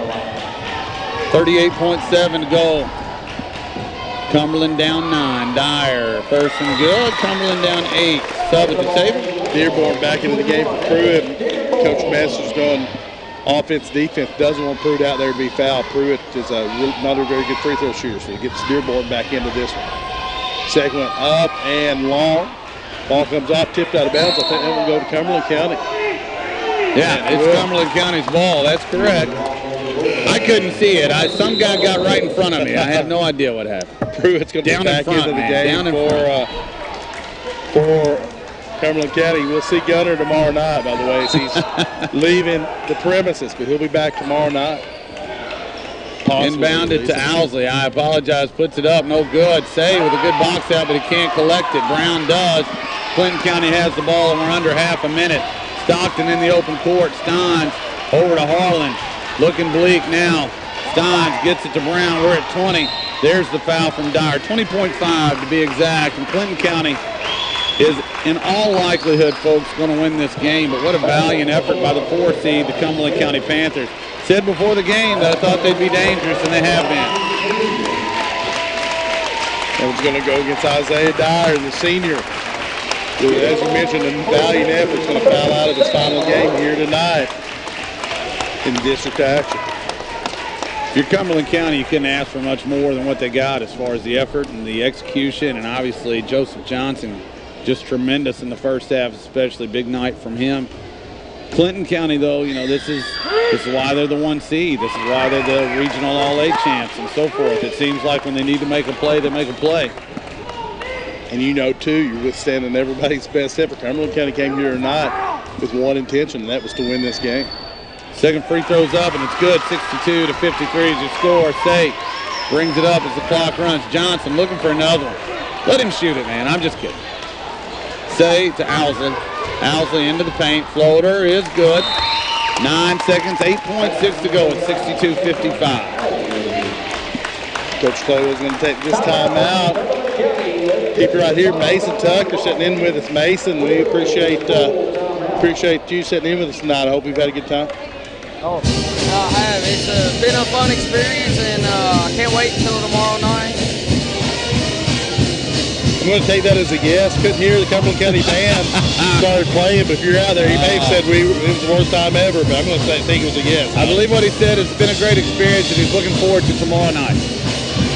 38.7 to go. Cumberland down 9. Dyer, first and good. Cumberland down 8. Sub at the table. Dearborn back into the game for Pruitt. Coach Masters going offense, defense. Doesn't want Pruitt out there to be fouled. Pruitt is not a very good free throw shooter, so he gets Dearborn back into this one. Second one up and long. Ball comes off, tipped out of bounds. I think that will go to Cumberland County. Yeah, it's Cumberland County's ball. That's correct. I couldn't see it. Some guy got right in front of me. I had no idea what happened. Pruitt's going to be back into the game for Cumberland County. We'll see Gunner tomorrow night, by the way, as he's leaving the premises, but he'll be back tomorrow night. Inbounded to Owsley. I apologize. Puts it up. No good. Say with a good box out, but he can't collect it. Brown does. Clinton County has the ball, and we're under half a minute. Stockton in the open court. Steins over to Harlan. Looking bleak now. Steins gets it to Brown. We're at 20. There's the foul from Dyer. 20.5 to be exact. And Clinton County is, in all likelihood, folks, going to win this game. But what a valiant effort by the 4 seed, the Cumberland County Panthers. Said before the game that I thought they'd be dangerous, and they have been. That was going to go against Isaiah Dyer, the senior. As you mentioned, a valiant effort is going to foul out of his final game here tonight in district action. If you're Cumberland County, you couldn't ask for much more than what they got as far as the effort and the execution, and obviously Joseph Johnson just tremendous in the first half, especially big night from him. Clinton County, though, you know, this is why they're the 1 seed. This is why they're the regional All-A champs and so forth. It seems like when they need to make a play, they make a play. And you know, too, you're withstanding everybody's best effort. Cumberland County came here tonight with one intention, and that was to win this game. Second free throw's up, and it's good. 62-53 is your score. Say brings it up as the clock runs. Johnson looking for another one. Let him shoot it, man. I'm just kidding. Say to Owsley. Owsley into the paint. Floater is good. 9 seconds, 8.6 to go. It's 62-55. Coach Clay was going to take this time out. Keep it right here. Mason Tucker sitting in with us. Mason, we appreciate you sitting in with us tonight. I hope you've had a good time. Oh, I have. It's been a fun experience, and I can't wait until tomorrow night. I'm going to take that as a yes. Couldn't hear the Cumberland County band started playing, but if you're out there, he may have said it was the worst time ever, but I'm going to think it was a yes. I believe what he said. It's been a great experience, and he's looking forward to tomorrow night.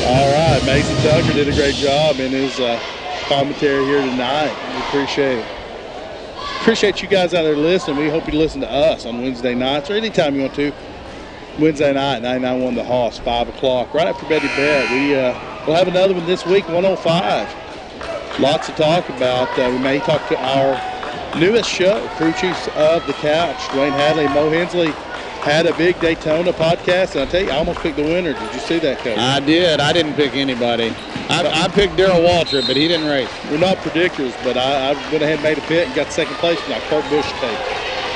All right, Mason Tucker did a great job in his commentary here tonight. We appreciate it. Appreciate you guys out there listening. We hope you listen to us on Wednesday nights or anytime you want to. Wednesday night, 99.1 The Hoss, 5 o'clock, right after Betty Bed. We'll have another one this week, 105. Lots to talk about. We may talk to our newest show, Crew Chiefs of the Couch. Dwayne Hadley, Mo Hensley had a big Daytona podcast, and I tell you, I almost picked the winner. Did you see that, Coach? I did. I didn't pick anybody. I picked Darrell Walter, but he didn't race. We're not predictors, but I went ahead and made a pick and got second place from Kurt Busch tape.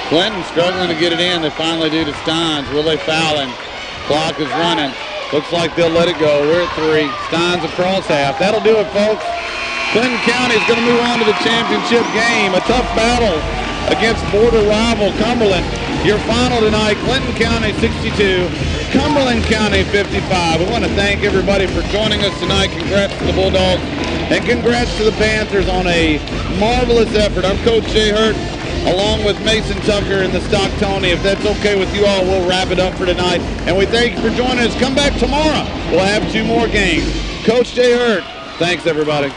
Clinton struggling to get it in. They finally do to Steins. Will they foul him? Clock is running. Looks like they'll let it go. We're at 3. Steins across half. That'll do it, folks. Clinton County is going to move on to the championship game. A tough battle against border rival Cumberland. Your final tonight, Clinton County 62, Cumberland County 55. We want to thank everybody for joining us tonight. Congrats to the Bulldogs and congrats to the Panthers on a marvelous effort. I'm Coach Jay Hurt. along with Mason Tucker and the Stock Tony. If that's okay with you all, we'll wrap it up for tonight. And we thank you for joining us. Come back tomorrow. We'll have 2 more games. Coach Jay Hurt, thanks, everybody.